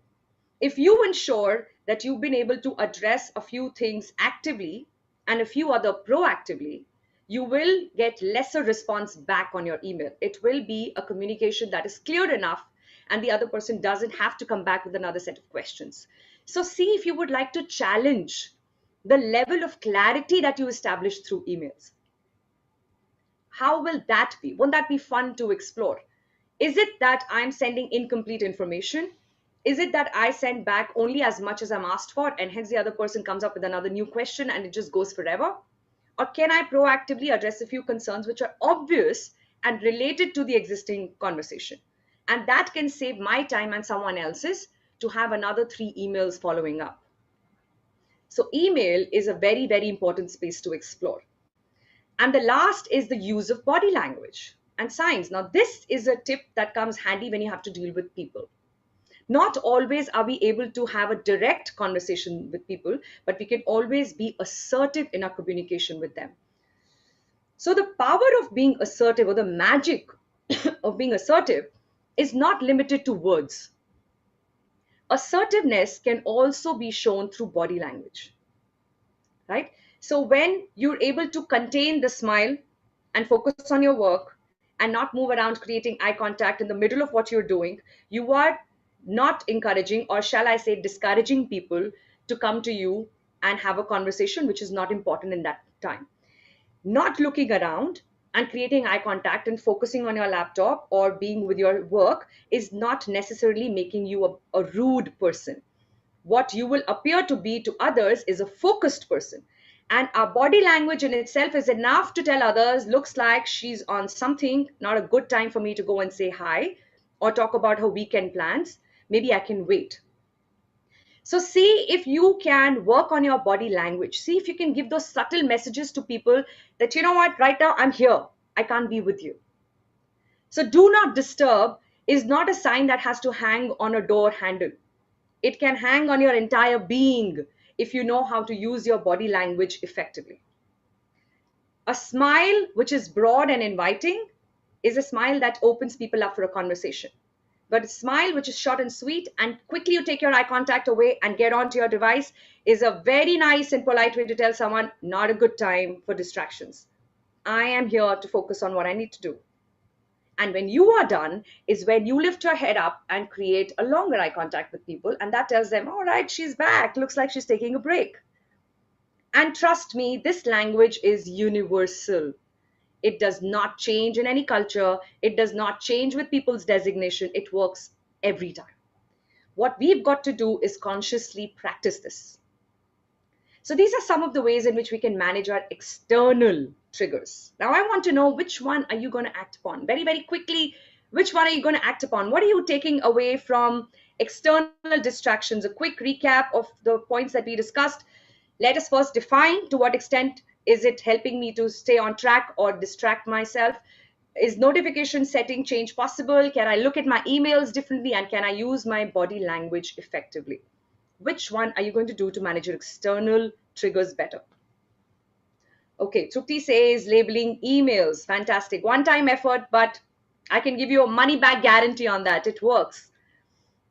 If you ensure that you've been able to address a few things actively and a few other proactively, you will get lesser response back on your email. It will be a communication that is clear enough and the other person doesn't have to come back with another set of questions. So see if you would like to challenge the level of clarity that you establish through emails. How will that be? Won't that be fun to explore? Is it that I'm sending incomplete information? Is it that I send back only as much as I'm asked for and hence the other person comes up with another new question and it just goes forever? Or can I proactively address a few concerns which are obvious and related to the existing conversation? And that can save my time and someone else's to have another 3 emails following up. So email is a very, very important space to explore. And the last is the use of body language and signs. Now, this is a tip that comes handy when you have to deal with people. Not always are we able to have a direct conversation with people, but we can always be assertive in our communication with them. So the power of being assertive, or the magic of being assertive, is not limited to words. Assertiveness can also be shown through body language, right? So when you're able to contain the smile and focus on your work and not move around creating eye contact in the middle of what you're doing, you are not encouraging, or shall I say discouraging, people to come to you and have a conversation which is not important in that time. Not looking around and creating eye contact and focusing on your laptop or being with your work is not necessarily making you a rude person. What you will appear to be to others is a focused person. And our body language in itself is enough to tell others, looks like she's on something, not a good time for me to go and say hi or talk about her weekend plans. Maybe I can wait. So see if you can work on your body language. See if you can give those subtle messages to people that, you know what, right now I'm here. I can't be with you. So do not disturb is not a sign that has to hang on a door handle. It can hang on your entire being if you know how to use your body language effectively. A smile which is broad and inviting is a smile that opens people up for a conversation. But a smile which is short and sweet and quickly you take your eye contact away and get onto your device is a very nice and polite way to tell someone, not a good time for distractions. I am here to focus on what I need to do. And when you are done is when you lift your head up and create a longer eye contact with people. And that tells them, all right, she's back. Looks like she's taking a break. And trust me, this language is universal. It does not change in any culture. It does not change with people's designation. It works every time. What we've got to do is consciously practice this. So these are some of the ways in which we can manage our external triggers. Now I want to know, which one are you going to act upon? Very, very quickly, which one are you going to act upon? What are you taking away from external distractions? A quick recap of the points that we discussed. Let us first define to what extent is it helping me to stay on track or distract myself. Is notification setting change possible? Can I look at my emails differently? And can I use my body language effectively? Which one are you going to do to manage your external triggers better? Okay, Trupti says labeling emails. Fantastic. One-time effort, but I can give you a money-back guarantee on that. It works.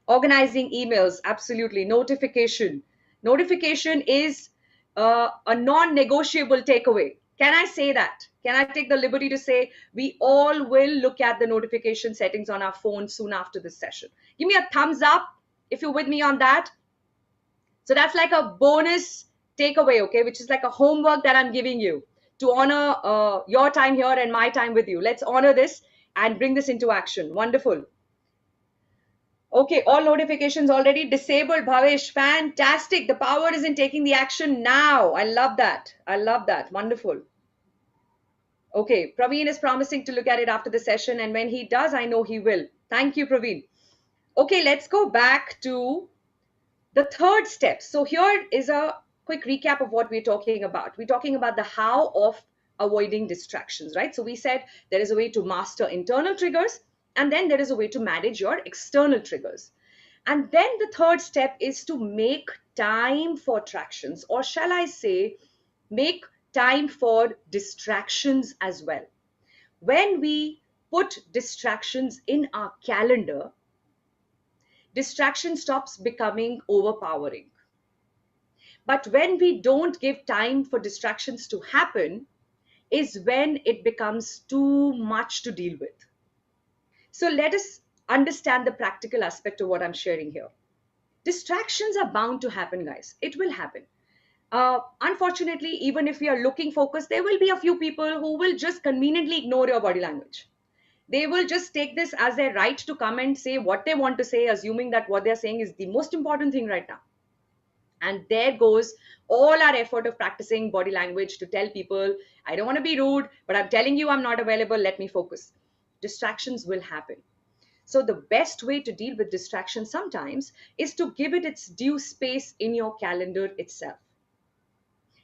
Organizing emails, absolutely. Notification. Notification is a non-negotiable takeaway. Can I say that? Can I take the liberty to say we all will look at the notification settings on our phone soon after this session? Give me a thumbs up if you're with me on that. So that's like a bonus takeaway, okay, which is like a homework that I'm giving you to honor your time here and my time with you. Let's honor this and bring this into action. Wonderful. Okay, all notifications already disabled, Bhavesh. Fantastic. The power is in taking the action now. I love that. I love that. Wonderful. Okay, Praveen is promising to look at it after the session, and when he does, I know he will. Thank you, Praveen. Okay, let's go back to the third step. So here is a quick recap of what we're talking about. We're talking about the how of avoiding distractions, right? So we said there is a way to master internal triggers, and then there is a way to manage your external triggers. And then the third step is to make time for attractions, or shall I say, make time for distractions as well. When we put distractions in our calendar, distraction stops becoming overpowering. But when we don't give time for distractions to happen, is when it becomes too much to deal with. So let us understand the practical aspect of what I'm sharing here. Distractions are bound to happen, guys. It will happen. Unfortunately, even if we are looking focused, there will be a few people who will just conveniently ignore your body language. They will just take this as their right to come and say what they want to say, assuming that what they're saying is the most important thing right now. And there goes all our effort of practicing body language to tell people, I don't want to be rude, but I'm telling you I'm not available. Let me focus. Distractions will happen. So the best way to deal with distraction sometimes is to give it its due space in your calendar itself.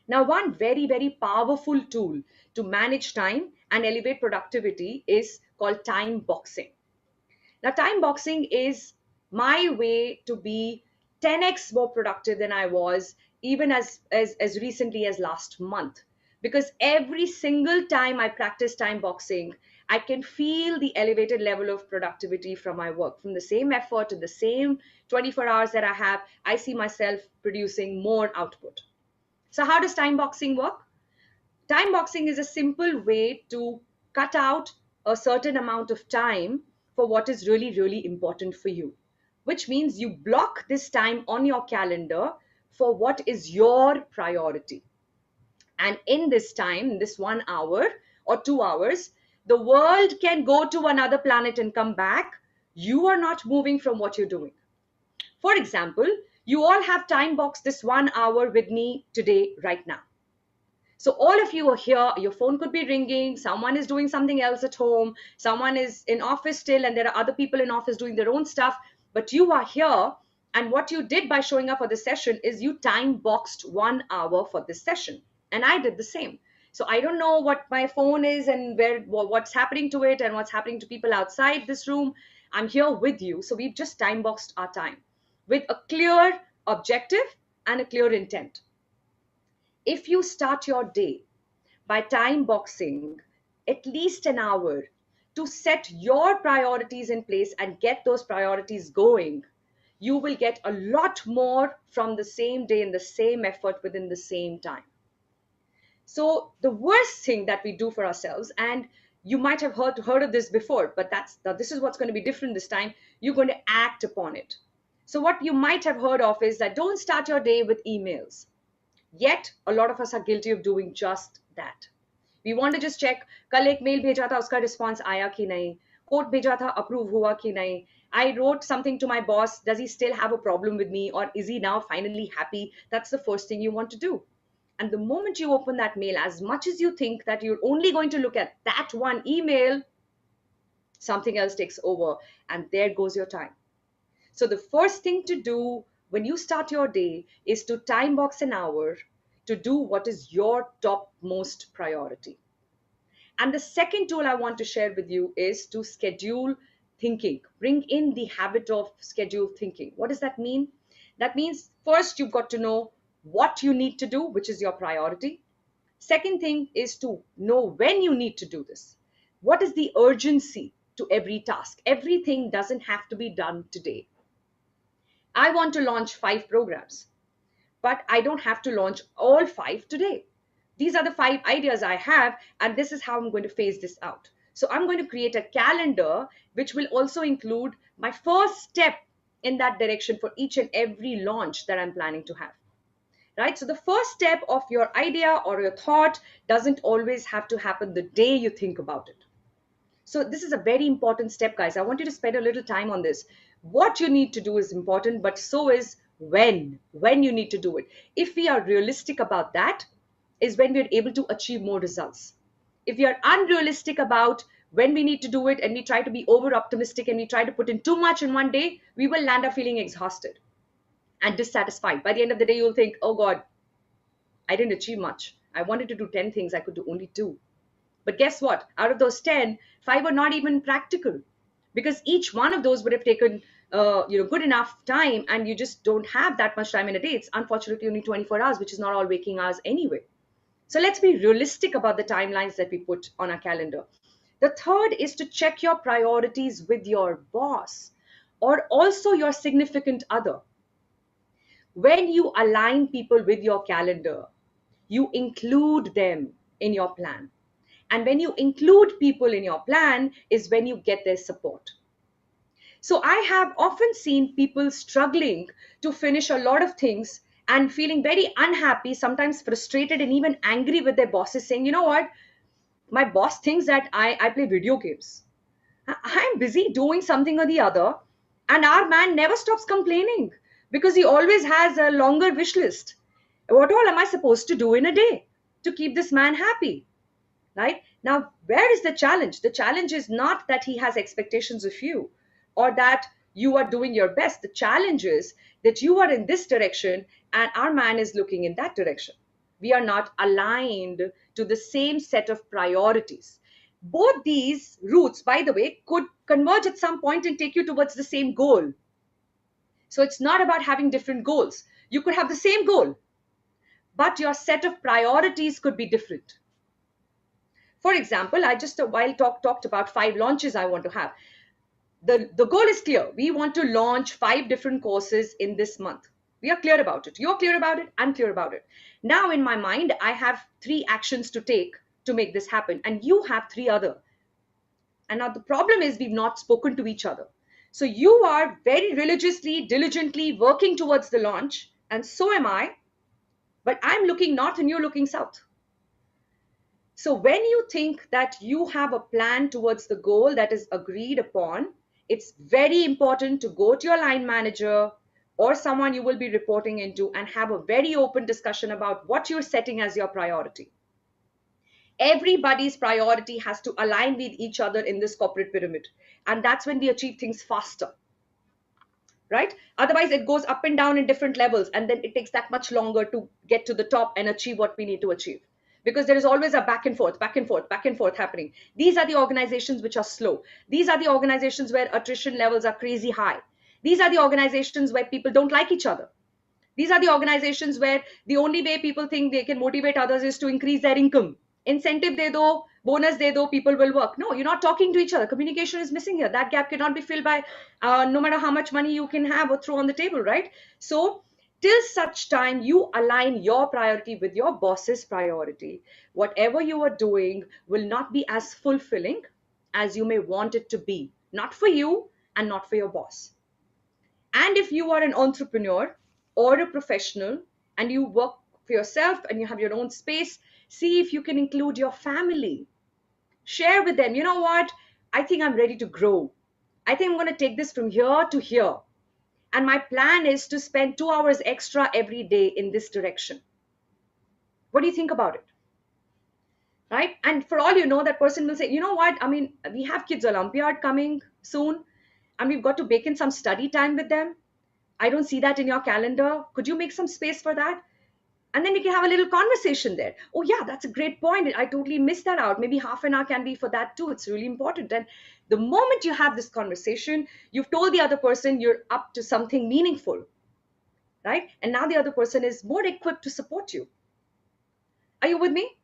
Now, one very, very powerful tool to manage time and elevate productivity is called time boxing. Now, time boxing is my way to be 10x more productive than I was even as recently as last month. Because every single time I practice time boxing, I can feel the elevated level of productivity from my work. From the same effort to the same 24 hours that I have, I see myself producing more output. So how does time boxing work? Time boxing is a simple way to cut out a certain amount of time for what is really, really important for you, which means you block this time on your calendar for what is your priority. And in this time, this 1 hour or 2 hours, the world can go to another planet and come back. You are not moving from what you're doing. For example, you all have time boxed this 1 hour with me today, right now. So all of you are here, your phone could be ringing, someone is doing something else at home, someone is in office still, and there are other people in office doing their own stuff, but you are here. And what you did by showing up for this session is you time boxed 1 hour for this session. And I did the same. So I don't know what my phone is and what's happening to it and what's happening to people outside this room. I'm here with you. So we've just time boxed our time with a clear objective and a clear intent. If you start your day by time boxing at least an hour to set your priorities in place and get those priorities going, you will get a lot more from the same day and the same effort within the same time. So the worst thing that we do for ourselves, and you might have heard of this before, but this is what's going to be different this time. You're going to act upon it. So what you might have heard of is that don't start your day with emails. Yet, a lot of us are guilty of doing just that. We want to just check, कल एक mail भेजा था, उसका response आया कि नहीं, quote भेजा था, approve हुआ कि नहीं, I wrote something to my boss, does he still have a problem with me, or is he now finally happy? That's the first thing you want to do. And the moment you open that mail, as much as you think that you're only going to look at that one email, something else takes over, and there goes your time. So the first thing to do when you start your day is to time box an hour to do what is your topmost priority. And the second tool I want to share with you is to schedule thinking. Bring in the habit of schedule thinking. What does that mean? That means first you've got to know what you need to do, which is your priority. Second thing is to know when you need to do this. What is the urgency to every task? Everything doesn't have to be done today. I want to launch 5 programs, but I don't have to launch all 5 today. These are the 5 ideas I have, and this is how I'm going to phase this out. So I'm going to create a calendar which will also include my first step in that direction for each and every launch that I'm planning to have. Right? So the first step of your idea or your thought doesn't always have to happen the day you think about it. So this is a very important step, guys. I want you to spend a little time on this. What you need to do is important, but so is when you need to do it. If we are realistic about that, is when we're able to achieve more results. If we are unrealistic about when we need to do it and we try to be over optimistic and we try to put in too much in one day, we will land up feeling exhausted and dissatisfied. By the end of the day, you'll think, oh God, I didn't achieve much. I wanted to do 10 things, I could do only 2. But guess what? Out of those 10, 5 are not even practical, because each one of those would have taken good enough time, and you just don't have that much time in a day. It's unfortunately only 24 hours, which is not all waking hours anyway. So let's be realistic about the timelines that we put on our calendar. The third is to check your priorities with your boss or also your significant other. When you align people with your calendar, you include them in your plan. And when you include people in your plan is when you get their support. So I have often seen people struggling to finish a lot of things and feeling very unhappy, sometimes frustrated and even angry with their bosses, saying, you know what, my boss thinks that I play video games. I'm busy doing something or the other. And our man never stops complaining because he always has a longer wish list. What all am I supposed to do in a day to keep this man happy? Right? Now, where is the challenge? The challenge is not that he has expectations of you or that you are doing your best. The challenge is that you are in this direction and our man is looking in that direction. We are not aligned to the same set of priorities. Both these routes, by the way, could converge at some point and take you towards the same goal. So it's not about having different goals. You could have the same goal, but your set of priorities could be different. For example, I just a while talked about 5 launches I want to have. The goal is clear. We want to launch 5 different courses in this month. We are clear about it. You're clear about it. I'm clear about it. Now in my mind, I have 3 actions to take to make this happen. And you have 3 other. And now the problem is we've not spoken to each other. So you are very religiously, diligently working towards the launch. And so am I. But I'm looking north and you're looking south. So when you think that you have a plan towards the goal that is agreed upon, it's very important to go to your line manager or someone you will be reporting into and have a very open discussion about what you're setting as your priority. Everybody's priority has to align with each other in this corporate pyramid. And that's when we achieve things faster. Right? Otherwise, it goes up and down in different levels. And then it takes that much longer to get to the top and achieve what we need to achieve. Because there is always a back and forth, back and forth, back and forth happening. These are the organizations which are slow. These are the organizations where attrition levels are crazy high. These are the organizations where people don't like each other. These are the organizations where the only way people think they can motivate others is to increase their income. Incentive de do, bonus de do, people will work. No, you're not talking to each other. Communication is missing here. That gap cannot be filled by no matter how much money you can have or throw on the table, right? So till such time you align your priority with your boss's priority, whatever you are doing will not be as fulfilling as you may want it to be. Not for you and not for your boss. And if you are an entrepreneur or a professional and you work for yourself and you have your own space, see if you can include your family. Share with them, you know what? I think I'm ready to grow. I think I'm going to take this from here to here. And my plan is to spend 2 hours extra every day in this direction. What do you think about it? Right? And for all you know, that person will say, you know what? I mean, we have Kids Olympiad coming soon, and we've got to bake in some study time with them. I don't see that in your calendar. Could you make some space for that? And then we can have a little conversation there. Oh yeah, that's a great point. I totally missed that out. Maybe half an hour can be for that too. It's really important. And the moment you have this conversation, you've told the other person you're up to something meaningful, right? And now the other person is more equipped to support you. Are you with me?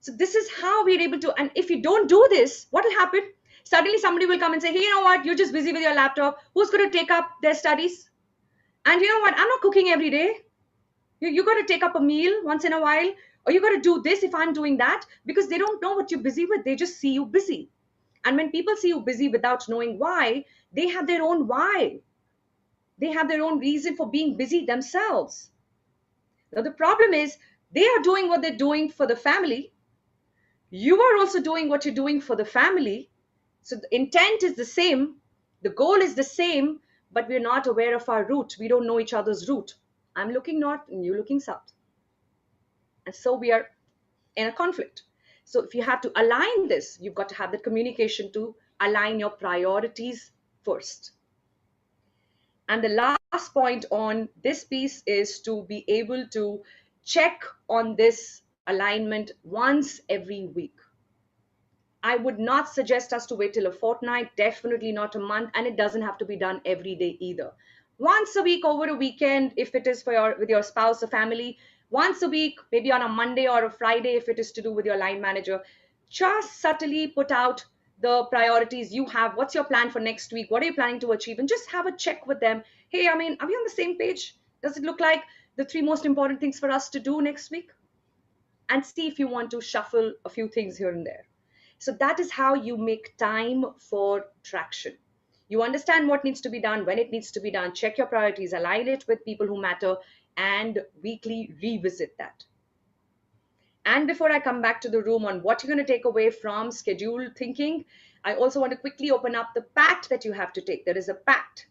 So this is how we're able to, and if you don't do this, what will happen? Suddenly somebody will come and say, hey, you know what? You're just busy with your laptop. Who's going to take up their studies? And you know what? I'm not cooking every day. You got to take up a meal once in a while, or you got to do this if I'm doing that, because they don't know what you're busy with. They just see you busy. And when people see you busy without knowing why, they have their own why. They have their own reason for being busy themselves. Now, the problem is they are doing what they're doing for the family. You are also doing what you're doing for the family. So the intent is the same. The goal is the same, but we're not aware of our route. We don't know each other's route. I'm looking north and you're looking south. And so we are in a conflict. So if you have to align this, you've got to have the communication to align your priorities first. And the last point on this piece is to be able to check on this alignment once every week. I would not suggest us to wait till a fortnight, definitely not a month, and it doesn't have to be done every day either. Once a week over a weekend, if it is for with your spouse or family, once a week, maybe on a Monday or a Friday, if it is to do with your line manager, just subtly put out the priorities you have. What's your plan for next week? What are you planning to achieve? And just have a check with them. Hey, are we on the same page? Does it look like the 3 most important things for us to do next week? And see if you want to shuffle a few things here and there. So that is how you make time for traction. You understand what needs to be done, when it needs to be done, check your priorities, align it with people who matter, and weekly revisit that. And before I come back to the room on what you're going to take away from scheduled thinking, I also want to quickly open up the pact that you have to take. There is a pact.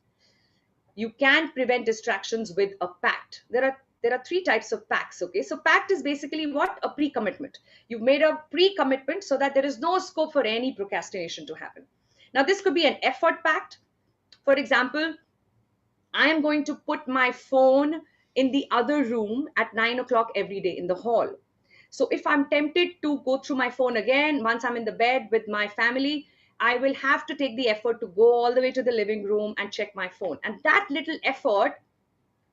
You can prevent distractions with a pact. There are 3 types of pacts. Okay, so pact is basically what? A pre-commitment. You've made a pre-commitment so that there is no scope for any procrastination to happen. Now, this could be an effort pact. For example, I am going to put my phone in the other room at 9 o'clock every day in the hall. So if I'm tempted to go through my phone again, once I'm in the bed with my family, I will have to take the effort to go all the way to the living room and check my phone. And that little effort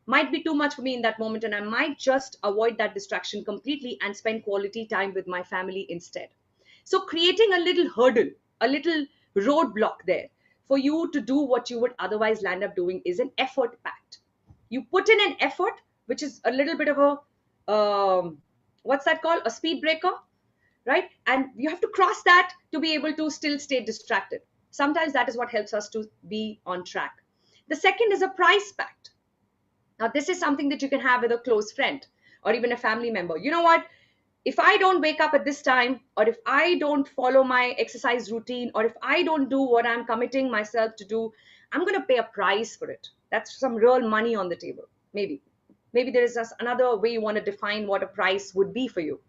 might be too much for me in that moment, and I might just avoid that distraction completely and spend quality time with my family instead. So creating a little hurdle, a little roadblock there for you to do what you would otherwise land up doing is an effort pact. You put in an effort, which is a little bit of a, what's that called? A speed breaker, right? And you have to cross that to be able to still stay distracted. Sometimes that is what helps us to be on track. The second is a price pact. Now, this is something that you can have with a close friend or even a family member. You know what? If I don't wake up at this time, or if I don't follow my exercise routine, or if I don't do what I'm committing myself to do, I'm going to pay a price for it. That's some real money on the table. Maybe there is another way you want to define what a price would be for you,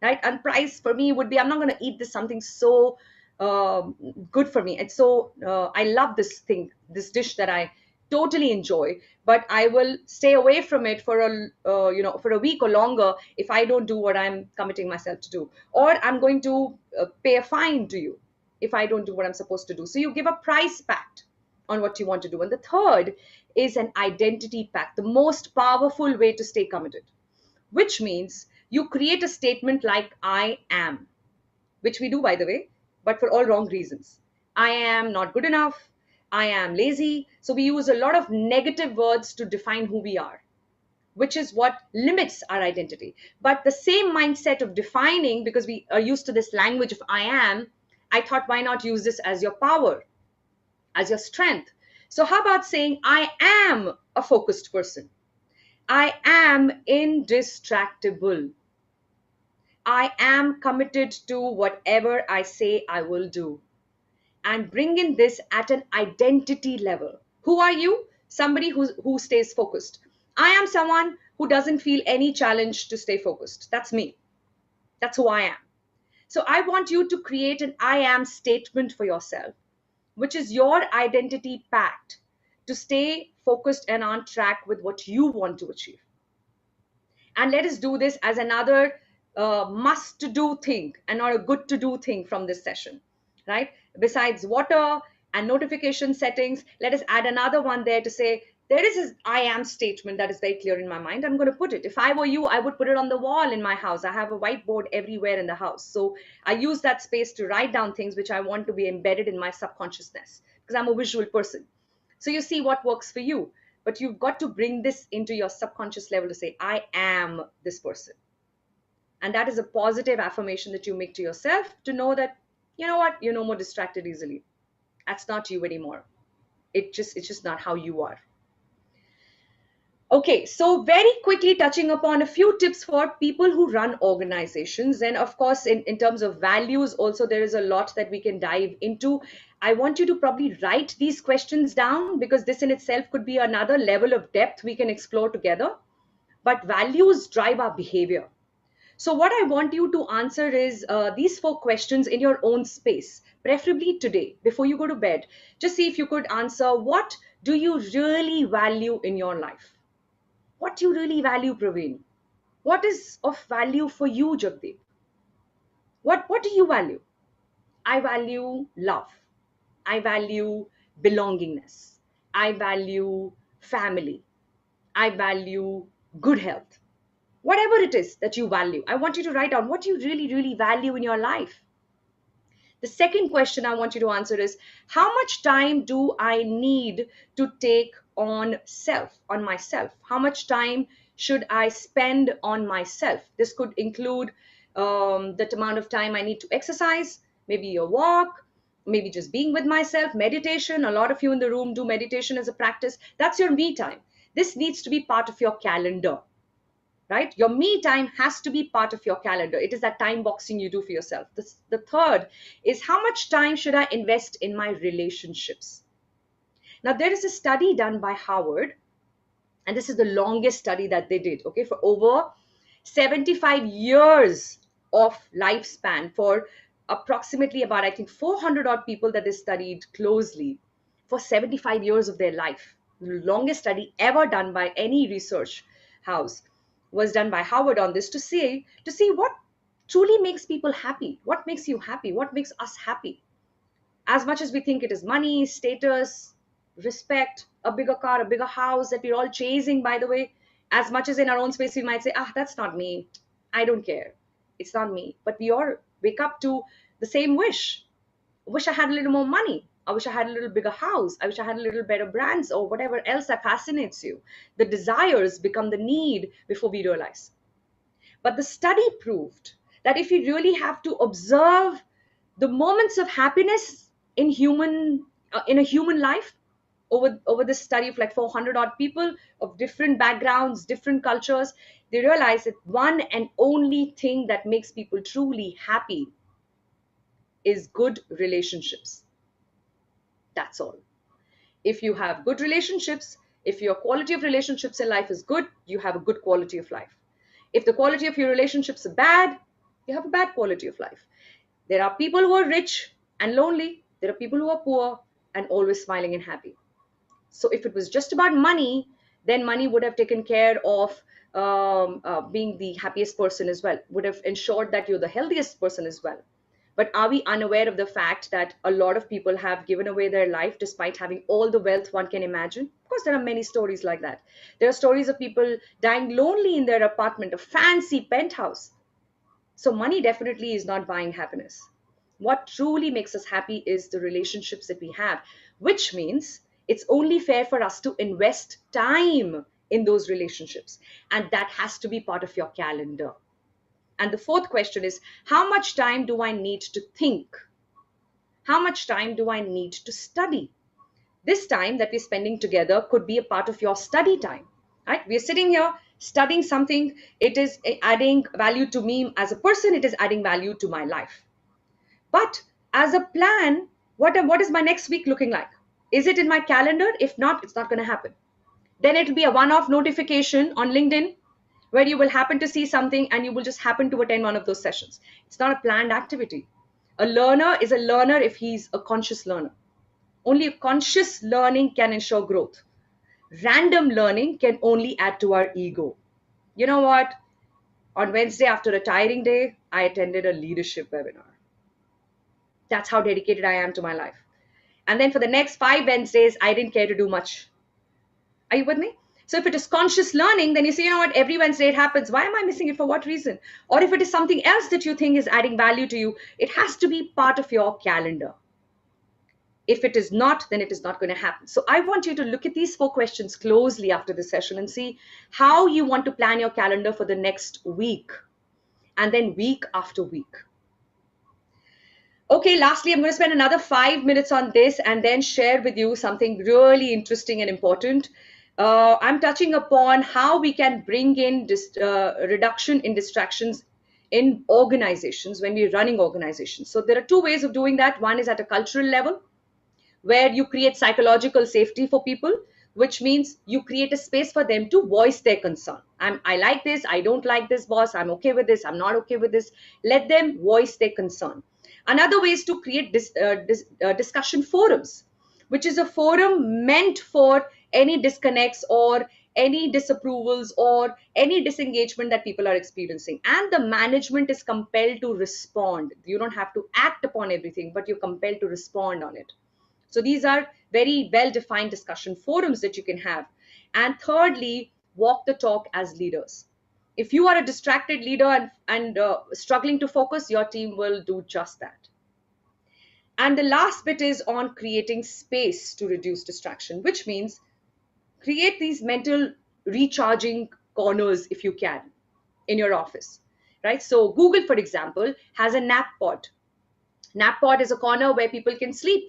right? And price for me would be, I'm not going to eat something so good for me. And so I love this dish that I totally enjoy, but I will stay away from it for a week or longer if I don't do what I'm committing myself to do, or I'm going to pay a fine to you if I don't do what I'm supposed to do. So you give a price pact on what you want to do. And the third is an identity pact, the most powerful way to stay committed, which means you create a statement like I am, which we do, by the way, but for all wrong reasons. I am not good enough. I am lazy. So we use a lot of negative words to define who we are, which is what limits our identity. But the same mindset of defining, because we are used to this language of I am, I thought, why not use this as your power, as your strength? So how about saying, I am a focused person. I am indistractable. I am committed to whatever I say I will do. And bring in this at an identity level. Who are you? Somebody who stays focused. I am someone who doesn't feel any challenge to stay focused. That's me. That's who I am. So I want you to create an I am statement for yourself, which is your identity pact to stay focused and on track with what you want to achieve. And let us do this as another must to do thing and not a good to do thing from this session, right? Besides water and notification settings, let us add another one there to say, there is this I am statement that is very clear in my mind. I'm going to put it. If I were you, I would put it on the wall in my house. I have a whiteboard everywhere in the house. So I use that space to write down things which I want to be embedded in my subconsciousness because I'm a visual person. So you see what works for you. But you've got to bring this into your subconscious level to say, I am this person. And that is a positive affirmation that you make to yourself to know that, you know what, you're no more distracted easily. That's not you anymore. It's just not how you are. Okay, so very quickly touching upon a few tips for people who run organizations. And of course, in terms of values, also there is a lot that we can dive into. I want you to probably write these questions down because this in itself could be another level of depth we can explore together. But values drive our behavior. So what I want you to answer is these 4 questions in your own space, preferably today, before you go to bed. Just see if you could answer, what do you really value in your life? What do you really value, Praveen? What is of value for you, Jagdeep? What do you value? I value love. I value belongingness. I value family. I value good health. Whatever it is that you value, I want you to write down what you really, really value in your life. The second question I want you to answer is, how much time do I need to take on myself? How much time should I spend on myself? This could include the amount of time I need to exercise, maybe a walk, maybe just being with myself, meditation. A lot of you in the room do meditation as a practice. That's your me time. This needs to be part of your calendar. Right? Your me time has to be part of your calendar. It is that time boxing you do for yourself. The third is, how much time should I invest in my relationships? Now, there is a study done by Harvard, and this is the longest study that they did, okay, for over 75 years of lifespan, for approximately about, I think, 400 odd people that they studied closely for 75 years of their life. The longest study ever done by any research house was done by Harvard on this to see what truly makes people happy. What makes you happy? What makes us happy? As much as we think it is money, status, respect, a bigger car, a bigger house that we're all chasing, by the way, as much as in our own space we might say, that's not me. I don't care. It's not me. But we all wake up to the same wish. Wish I had a little more money. I wish I had a little bigger house. I wish I had a little better brands, or whatever else that fascinates you. The desires become the need before we realize. But the study proved that if you really have to observe the moments of happiness in a human life, over this study of like 400 odd people of different backgrounds, different cultures, they realize that one and only thing that makes people truly happy is good relationships. That's all. If you have good relationships, if your quality of relationships in life is good, you have a good quality of life. If the quality of your relationships are bad, you have a bad quality of life. There are people who are rich and lonely. There are people who are poor and always smiling and happy. So if it was just about money, then money would have taken care of being the happiest person as well, would have ensured that you're the healthiest person as well. But are we unaware of the fact that a lot of people have given away their life despite having all the wealth one can imagine? Of course, there are many stories like that. There are stories of people dying lonely in their apartment, a fancy penthouse. So money definitely is not buying happiness. What truly makes us happy is the relationships that we have, which means it's only fair for us to invest time in those relationships. And that has to be part of your calendar. And the fourth question is, how much time do I need to think? How much time do I need to study? This time that we're spending together could be a part of your study time, right? We're sitting here studying something. It is adding value to me as a person. It is adding value to my life. But as a plan, what is my next week looking like? Is it in my calendar? If not, it's not going to happen. Then it'll be a one-off notification on LinkedIn where you will happen to see something and you will just happen to attend one of those sessions. It's not a planned activity. A learner is a learner if he's a conscious learner. Only conscious learning can ensure growth. Random learning can only add to our ego. You know what? On Wednesday, after a tiring day, I attended a leadership webinar. That's how dedicated I am to my life. And then for the next 5 Wednesdays, I didn't care to do much. Are you with me? So if it is conscious learning, then you say, you know what, every Wednesday it happens. Why am I missing it? For what reason? Or if it is something else that you think is adding value to you, it has to be part of your calendar. If it is not, then it is not going to happen. So I want you to look at these 4 questions closely after this session and see how you want to plan your calendar for the next week and then week after week. Okay, lastly, I'm going to spend another 5 minutes on this and then share with you something really interesting and important. I'm touching upon how we can bring in reduction in distractions in organizations when we're running organizations. So there are 2 ways of doing that. One is at a cultural level, where you create psychological safety for people, which means you create a space for them to voice their concern. I like this, I don't like this, boss, I'm okay with this, I'm not okay with this. Let them voice their concern. Another way is to create discussion forums, which is a forum meant for any disconnects or any disapprovals or any disengagement that people are experiencing. And the management is compelled to respond. You don't have to act upon everything, but you're compelled to respond on it. So these are very well-defined discussion forums that you can have. And thirdly, walk the talk as leaders. If you are a distracted leader and struggling to focus, your team will do just that. And the last bit is on creating space to reduce distraction, which means create these mental recharging corners if you can in your office, right? So Google, for example, has a nap pod. Nap pod is a corner where people can sleep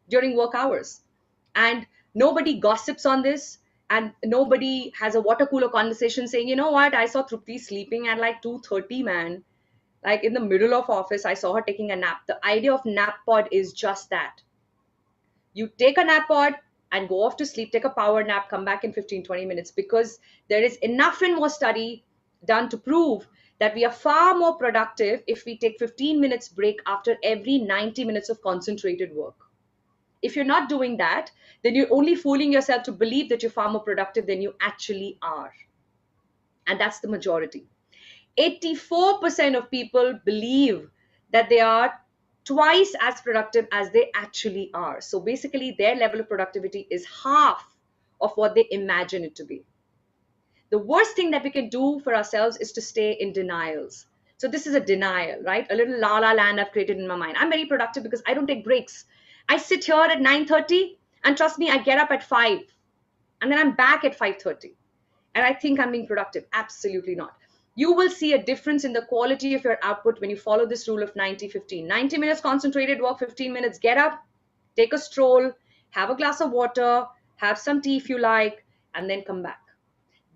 during work hours. And nobody gossips on this. And nobody has a water cooler conversation saying, you know what, I saw Trupti sleeping at like 2:30, man. Like in the middle of office, I saw her taking a nap. The idea of nap pod is just that. You take a nap pod and go off to sleep, take a power nap, come back in 15-20 minutes, because there is enough and more study done to prove that we are far more productive if we take 15 minutes break after every 90 minutes of concentrated work. If you're not doing that, then you're only fooling yourself to believe that you're far more productive than you actually are. And that's the majority. 84% of people believe that they are twice as productive as they actually are. So basically, their level of productivity is half of what they imagine it to be. The worst thing that we can do for ourselves is to stay in denials. So this is a denial, right? A little la la land I've created in my mind. I'm very productive because I don't take breaks. I sit here at 9:30 and trust me, I get up at 5 and then I'm back at 5:30 and I think I'm being productive. Absolutely not. You will see a difference in the quality of your output when you follow this rule of 90-15. 90 minutes concentrated work, 15 minutes get up, take a stroll, have a glass of water, have some tea if you like, and then come back.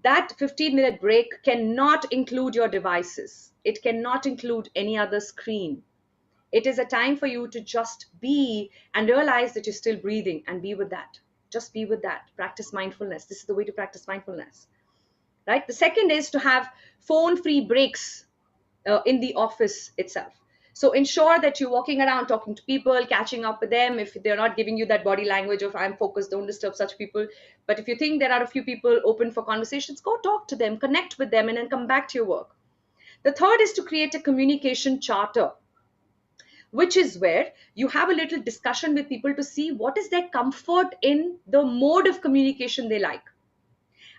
That 15-minute break cannot include your devices. It cannot include any other screen. It is a time for you to just be and realize that you're still breathing and be with that. Just be with that. Practice mindfulness. This is the way to practice mindfulness, right? The second is to have phone-free breaks in the office itself. So ensure that you're walking around, talking to people, catching up with them. If they're not giving you that body language of I'm focused, don't disturb such people. But if you think there are a few people open for conversations, go talk to them, connect with them, and then come back to your work. The third is to create a communication charter, which is where you have a little discussion with people to see what is their comfort in the mode of communication they like.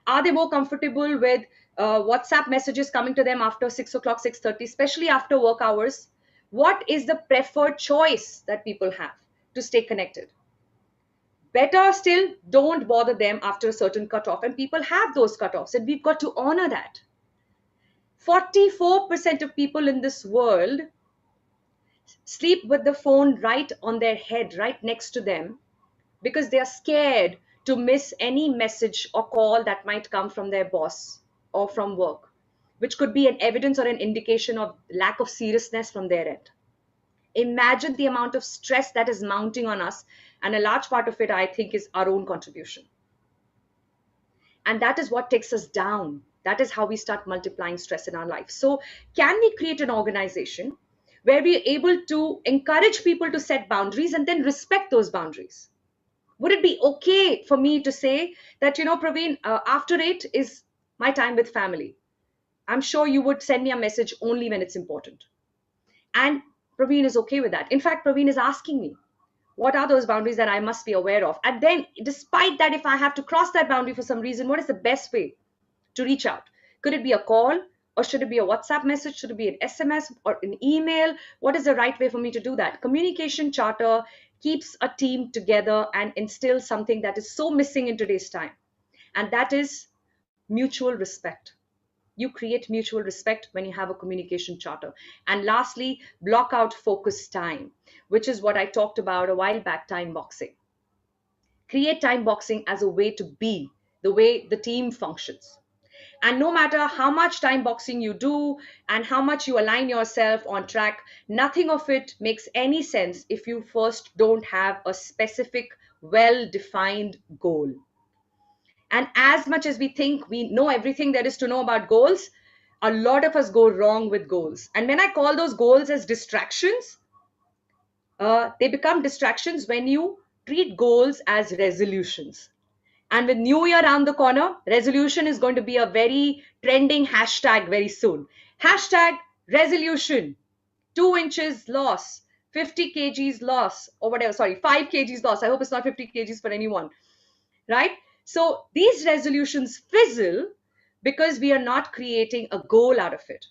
Are they more comfortable with WhatsApp messages coming to them after 6 o'clock, 6:30, especially after work hours? What is the preferred choice that people have to stay connected? Better still, don't bother them after a certain cutoff. And people have those cutoffs, and we've got to honor that. 44% of people in this world sleep with the phone right on their head, right next to them, because they are scared to miss any message or call that might come from their boss or from work, which could be an evidence or an indication of lack of seriousness from their end. Imagine the amount of stress that is mounting on us, and a large part of it, I think, is our own contribution. And that is what takes us down. That is how we start multiplying stress in our life. So can we create an organization where we are able to encourage people to set boundaries and then respect those boundaries? Would it be okay for me to say that, Praveen, after 8 is my time with family. I'm sure you would send me a message only when it's important. And Praveen is okay with that. In fact, Praveen is asking me, what are those boundaries that I must be aware of? And then, despite that, if I have to cross that boundary for some reason, what is the best way to reach out? Could it be a call, or should it be a WhatsApp message? Should it be an SMS or an email? What is the right way for me to do that? Communication charter keeps a team together and instills something that is so missing in today's time, and that is mutual respect. You create mutual respect when you have a communication charter. And lastly, block out focus time, which is what I talked about a while back, time boxing. Create time boxing as a way to be the way the team functions. And no matter how much time boxing you do and how much you align yourself on track, nothing of it makes any sense if you first don't have a specific, well defined goal. And as much as we think we know everything there is to know about goals, a lot of us go wrong with goals. And when I call those goals as distractions, they become distractions when you treat goals as resolutions. And with New Year around the corner, resolution is going to be a very trending hashtag very soon. Hashtag resolution, 2 inches loss, 50 kgs loss, or whatever, sorry, 5 kgs loss. I hope it's not 50 kgs for anyone, right? So these resolutions fizzle because we are not creating a goal out of it.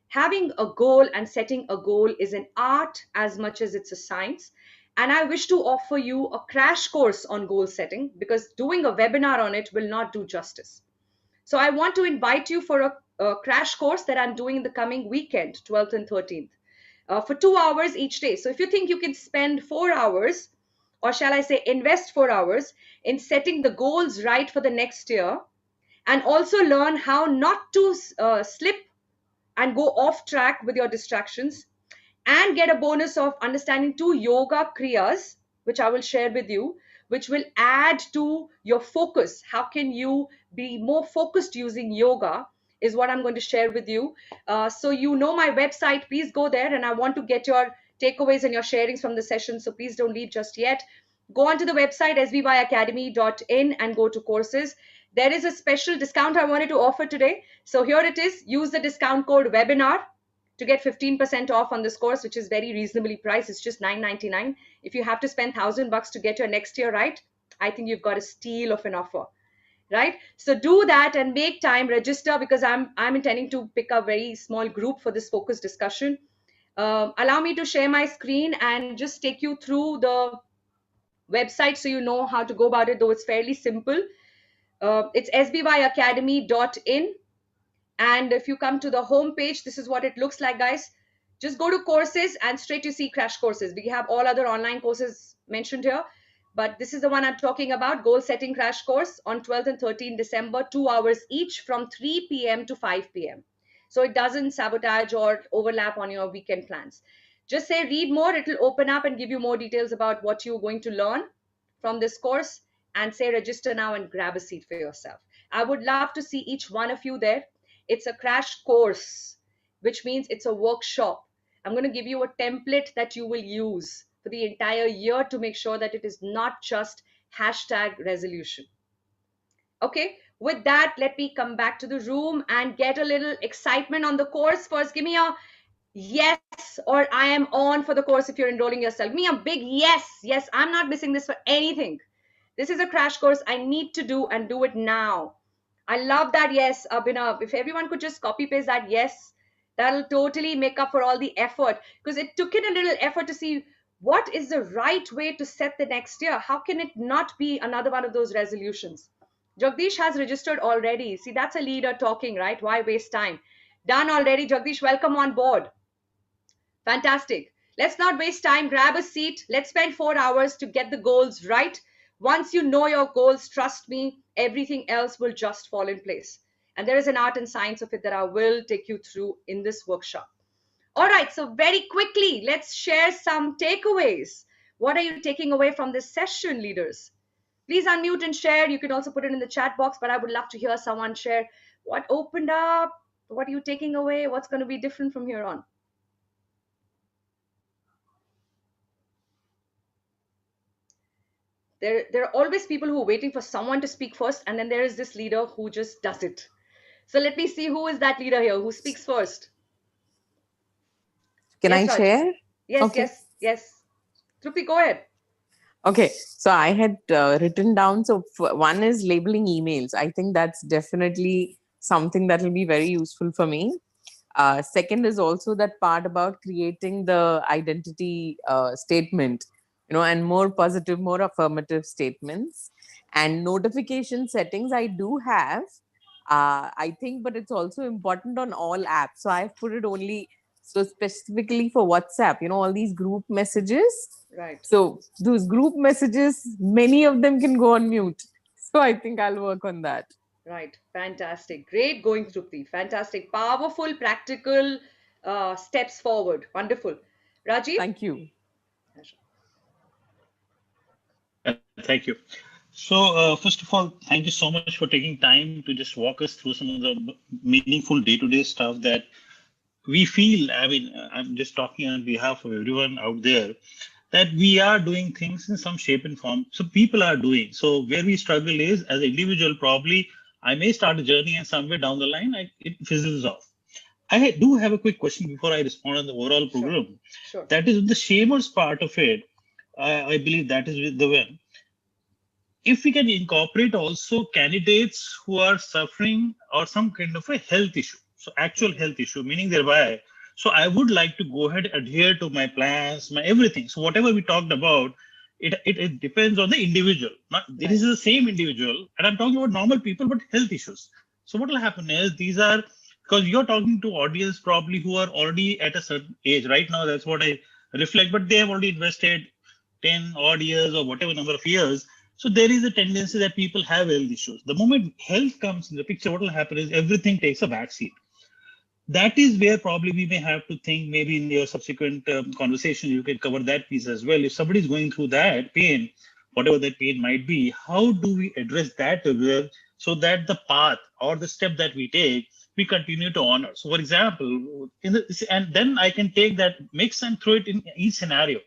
Having a goal and setting a goal is an art as much as it's a science. And I wish to offer you a crash course on goal setting, because doing a webinar on it will not do justice. So I want to invite you for a crash course that I'm doing in the coming weekend, 12th and 13th, for 2 hours each day. So if you think you can spend 4 hours, or shall I say invest 4 hours in setting the goals right for the next year, and also learn how not to slip and go off track with your distractions, and get a bonus of understanding 2 yoga kriyas, which I will share with you, which will add to your focus. How can you be more focused using yoga is what I'm going to share with you. So you know my website, please go there, and I want to get your takeaways and your sharings from the session, so please don't leave just yet. Go onto the website sbbyacademy.in and go to courses. There is a special discount I wanted to offer today. So here it is. Use the discount code webinar to get 15% off on this course, which is very reasonably priced. It's just $9.99. If you have to spend $1,000 to get your next year right, I think you've got a steal of an offer, right? So do that and make time, register, because I'm intending to pick a very small group for this focus discussion. Allow me to share my screen and just take you through the website so you know how to go about it, though it's fairly simple. It's sbbyacademy.in. And if you come to the home page, this is what it looks like, guys. Just go to courses and straight you see crash courses. We have all other online courses mentioned here, but this is the one I'm talking about, goal setting crash course on 12th and 13th December, 2 hours each from 3 p.m. to 5 p.m. So it doesn't sabotage or overlap on your weekend plans. Just say read more. It will open up and give you more details about what you're going to learn from this course, and say register now and grab a seat for yourself. I would love to see each one of you there. It's a crash course, which means it's a workshop. I'm going to give you a template that you will use for the entire year to make sure that it is not just hashtag resolution. Okay, with that, let me come back to the room and get a little excitement on the course. First, give me a yes, or I am on for the course if you're enrolling yourself. Give me a big yes. Yes, I'm not missing this for anything. This is a crash course I need to do, and do it now. I love that yes, Abhinav. If everyone could just copy paste that yes, that'll totally make up for all the effort, because it took in a little effort to see what is the right way to set the next year. How can it not be another one of those resolutions? Jagdish has registered already. See, that's a leader talking, right? Why waste time? Done already. Jagdish, welcome on board. Fantastic. Let's not waste time. Grab a seat. Let's spend 4 hours to get the goals right. Once you know your goals, trust me, everything else will just fall in place. And there is an art and science of it that I will take you through in this workshop. All right, so very quickly, let's share some takeaways. What are you taking away from this session, leaders? Please unmute and share. You can also put it in the chat box, but I would love to hear someone share what opened up, what are you taking away, what's going to be different from here on. There are always people who are waiting for someone to speak first, and then there is this leader who just does it. So let me see who is that leader here who speaks first. Can Yes, I Raj. share? Yes, Okay. yes. Trupti, go ahead. Okay, so I had written down. So one is labeling emails. I think that's definitely something that will be very useful for me. Second is also that part about creating the identity statement, and more positive, more affirmative statements. And notification settings, I do have. I think, but it's also important on all apps. So I've put it only so specifically for WhatsApp. All these group messages. Right. So those group messages, many of them can go on mute. So I think I'll work on that. Right. Fantastic. Great going, Trupti. Fantastic. Powerful, practical steps forward. Wonderful. Rajiv? Thank you. Thank you. So, first of all, thank you so much for taking time to just walk us through some of the meaningful day-to-day stuff that we feel. I mean, I'm just talking on behalf of everyone out there that we are doing things in some shape and form. So people are doing. So where we struggle is as an individual, probably I may start a journey and somewhere down the line, it fizzles off. Do have a quick question before I respond on the overall Sure. program. Sure. That is the shamers part of it. I believe that is with the one. If we can incorporate also candidates who are suffering or some kind of a health issue, so actual health issue, meaning thereby, so I would like to go ahead adhere to my plans, my everything. So whatever we talked about, it depends on the individual. Not this Right. is the same individual, and I'm talking about normal people, but health issues. So what will happen is these are because you're talking to audience probably who are already at a certain age right now. That's what I reflect, but they have already invested 10 odd years or whatever number of years. So there is a tendency that people have health issues. The moment health comes in the picture, what will happen is everything takes a backseat. That is where probably we may have to think, maybe in your subsequent conversation, you can cover that piece as well. If somebody is going through that pain, whatever that pain might be, how do we address that as well so that the path or the step that we take, we continue to honor? So, for example, and then I can take that mix and throw it in each scenario.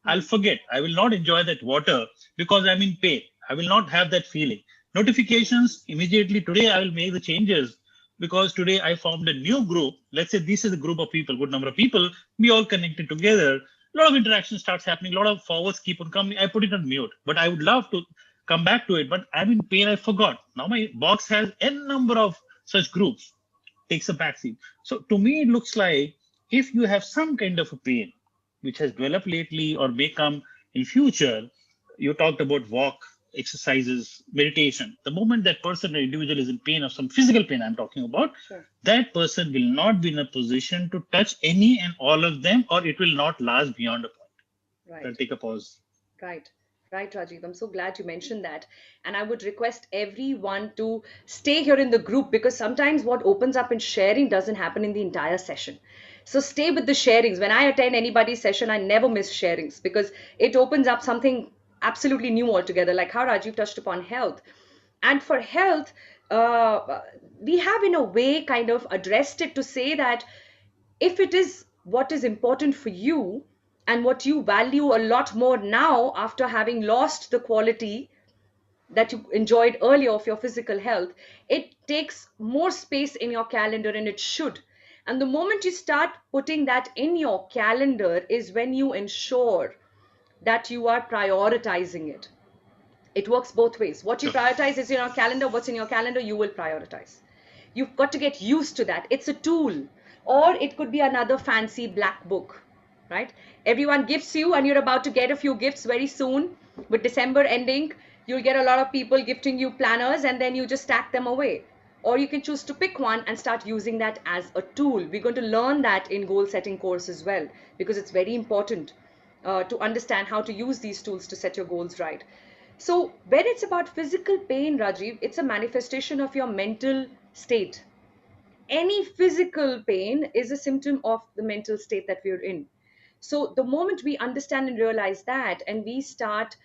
I'll forget. I will not enjoy that water because I'm in pain. I will not have that feeling. Notifications immediately today, I will make the changes because today I formed a new group. Let's say this is a group of people, good number of people, we all connected together. A lot of interaction starts happening, a lot of forwards keep on coming. I put it on mute, but I would love to come back to it. But I'm in pain, I forgot. Now my box has n number of such groups, takes a backseat. So to me, it looks like if you have some kind of a pain which has developed lately or may come in future, you talked about walk, exercises, meditation. The moment that person or individual is in pain of some physical pain I'm talking about, Sure. that person will not be in a position to touch any and all of them, or it will not last beyond a point. Right. I'll take a pause. Right. Right, Rajiv. I'm so glad you mentioned that. And I would request everyone to stay here in the group because sometimes what opens up in sharing doesn't happen in the entire session. So stay with the sharings. When I attend anybody's session, I never miss sharings because it opens up something absolutely new altogether, like how Rajiv touched upon health. And for health, we have in a way kind of addressed it to say that if it is what is important for you and what you value a lot more now after having lost the quality that you enjoyed earlier of your physical health, it takes more space in your calendar and it should. And the moment you start putting that in your calendar is when you ensure that you are prioritizing it. It works both ways. What you Sure. prioritize is in your calendar. What's in your calendar, you will prioritize. You've got to get used to that. It's a tool, or it could be another fancy black book, right? Everyone gifts you, and you're about to get a few gifts very soon. With December ending, you'll get a lot of people gifting you planners, and then you just stack them away. Or you can choose to pick one and start using that as a tool. We're going to learn that in goal setting course as well, because it's very important to understand how to use these tools to set your goals right. So when it's about physical pain, Rajiv, it's a manifestation of your mental state. Any physical pain is a symptom of the mental state that we're in. So the moment we understand and realize that, and we start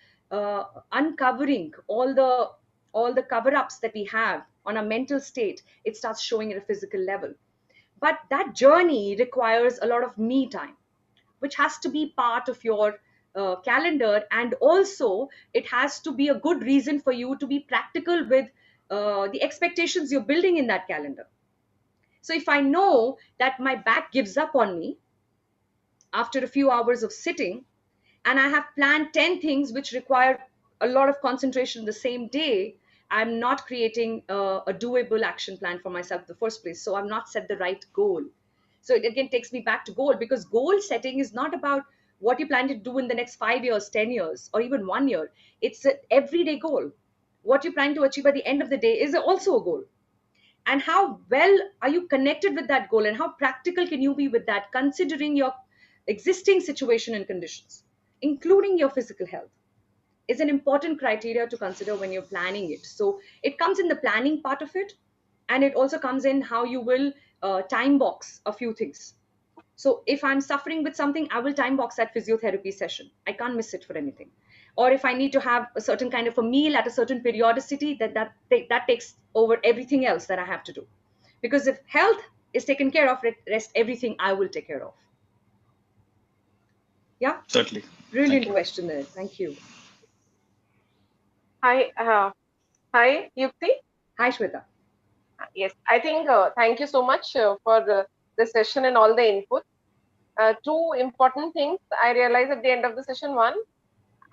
uncovering all the cover-ups that we have on a mental state, it starts showing at a physical level. But that journey requires a lot of me time, which has to be part of your calendar, and also it has to be a good reason for you to be practical with the expectations you're building in that calendar. So if I know that my back gives up on me after a few hours of sitting, and I have planned 10 things which require a lot of concentration the same day, I'm not creating a doable action plan for myself in the first place. So I'm not set the right goal. So it again takes me back to goal, because goal setting is not about what you plan to do in the next 5 years, 10 years, or even 1 year. It's an everyday goal. What you plan to achieve by the end of the day is also a goal. And how well are you connected with that goal, and how practical can you be with that, considering your existing situation and conditions, including your physical health, is an important criteria to consider when you're planning it. So it comes in the planning part of it, and it also comes in how you will time box a few things. So if I'm suffering with something, I will time box that physiotherapy session. I can't miss it for anything. Or if I need to have a certain kind of a meal at a certain periodicity, that takes over everything else that I have to do. Because if health is taken care of, rest everything I will take care of. Yeah? Certainly. Brilliant Thank you. question there. Thank you. Hi, Yukti. Hi, Shweta. Yes, I think thank you so much for the session and all the input. Two important things I realized at the end of the session. One,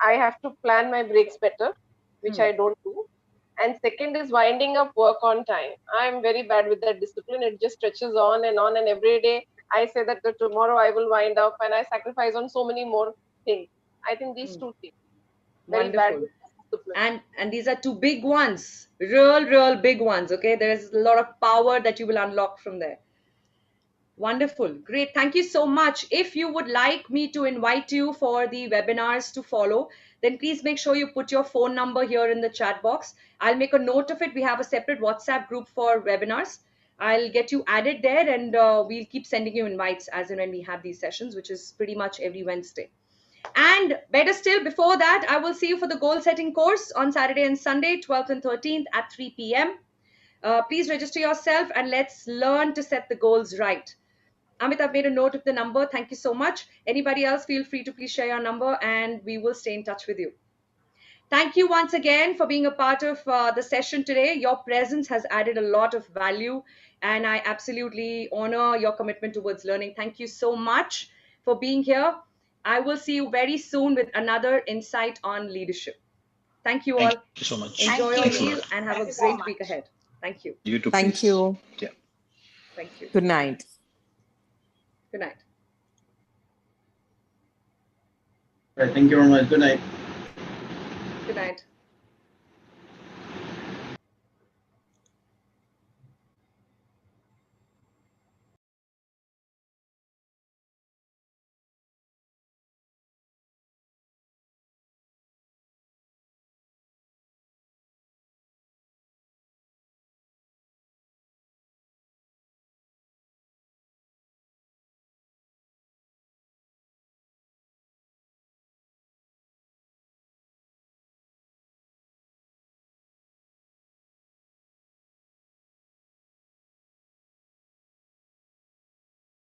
I have to plan my breaks better, which I don't do. And second is winding up work on time. I'm very bad with that discipline. It just stretches on, and every day I say that tomorrow I will wind up, and I sacrifice on so many more things. I think these two things, very bad Wonderful. with discipline. And these are two big ones, real big ones. Okay, there's a lot of power that you will unlock from there. Wonderful. Great. Thank you so much. If you would like me to invite you for the webinars to follow, then please make sure you put your phone number here in the chat box. I'll make a note of it. We have a separate WhatsApp group for webinars. I'll get you added there, and we'll keep sending you invites as and when we have these sessions, which is pretty much every Wednesday. And better still, before that, I will see you for the goal setting course on Saturday and Sunday, 12th and 13th at 3 p.m. Please register yourself, and let's learn to set the goals right. Amit, I've made a note of the number. Thank you so much. Anybody else, feel free to please share your number, and we will stay in touch with you. Thank you once again for being a part of the session today. Your presence has added a lot of value, and I absolutely honor your commitment towards learning. Thank you so much for being here. I will see you very soon with another insight on leadership. Thank you all. Thank you so much. Enjoy your Thanks a meal lot. and have Thank a you so great week much. ahead. Thank you. You too. Thank please. you. Yeah. Thank you. Good night. Good night. Right, thank you very much. Good night. Good night.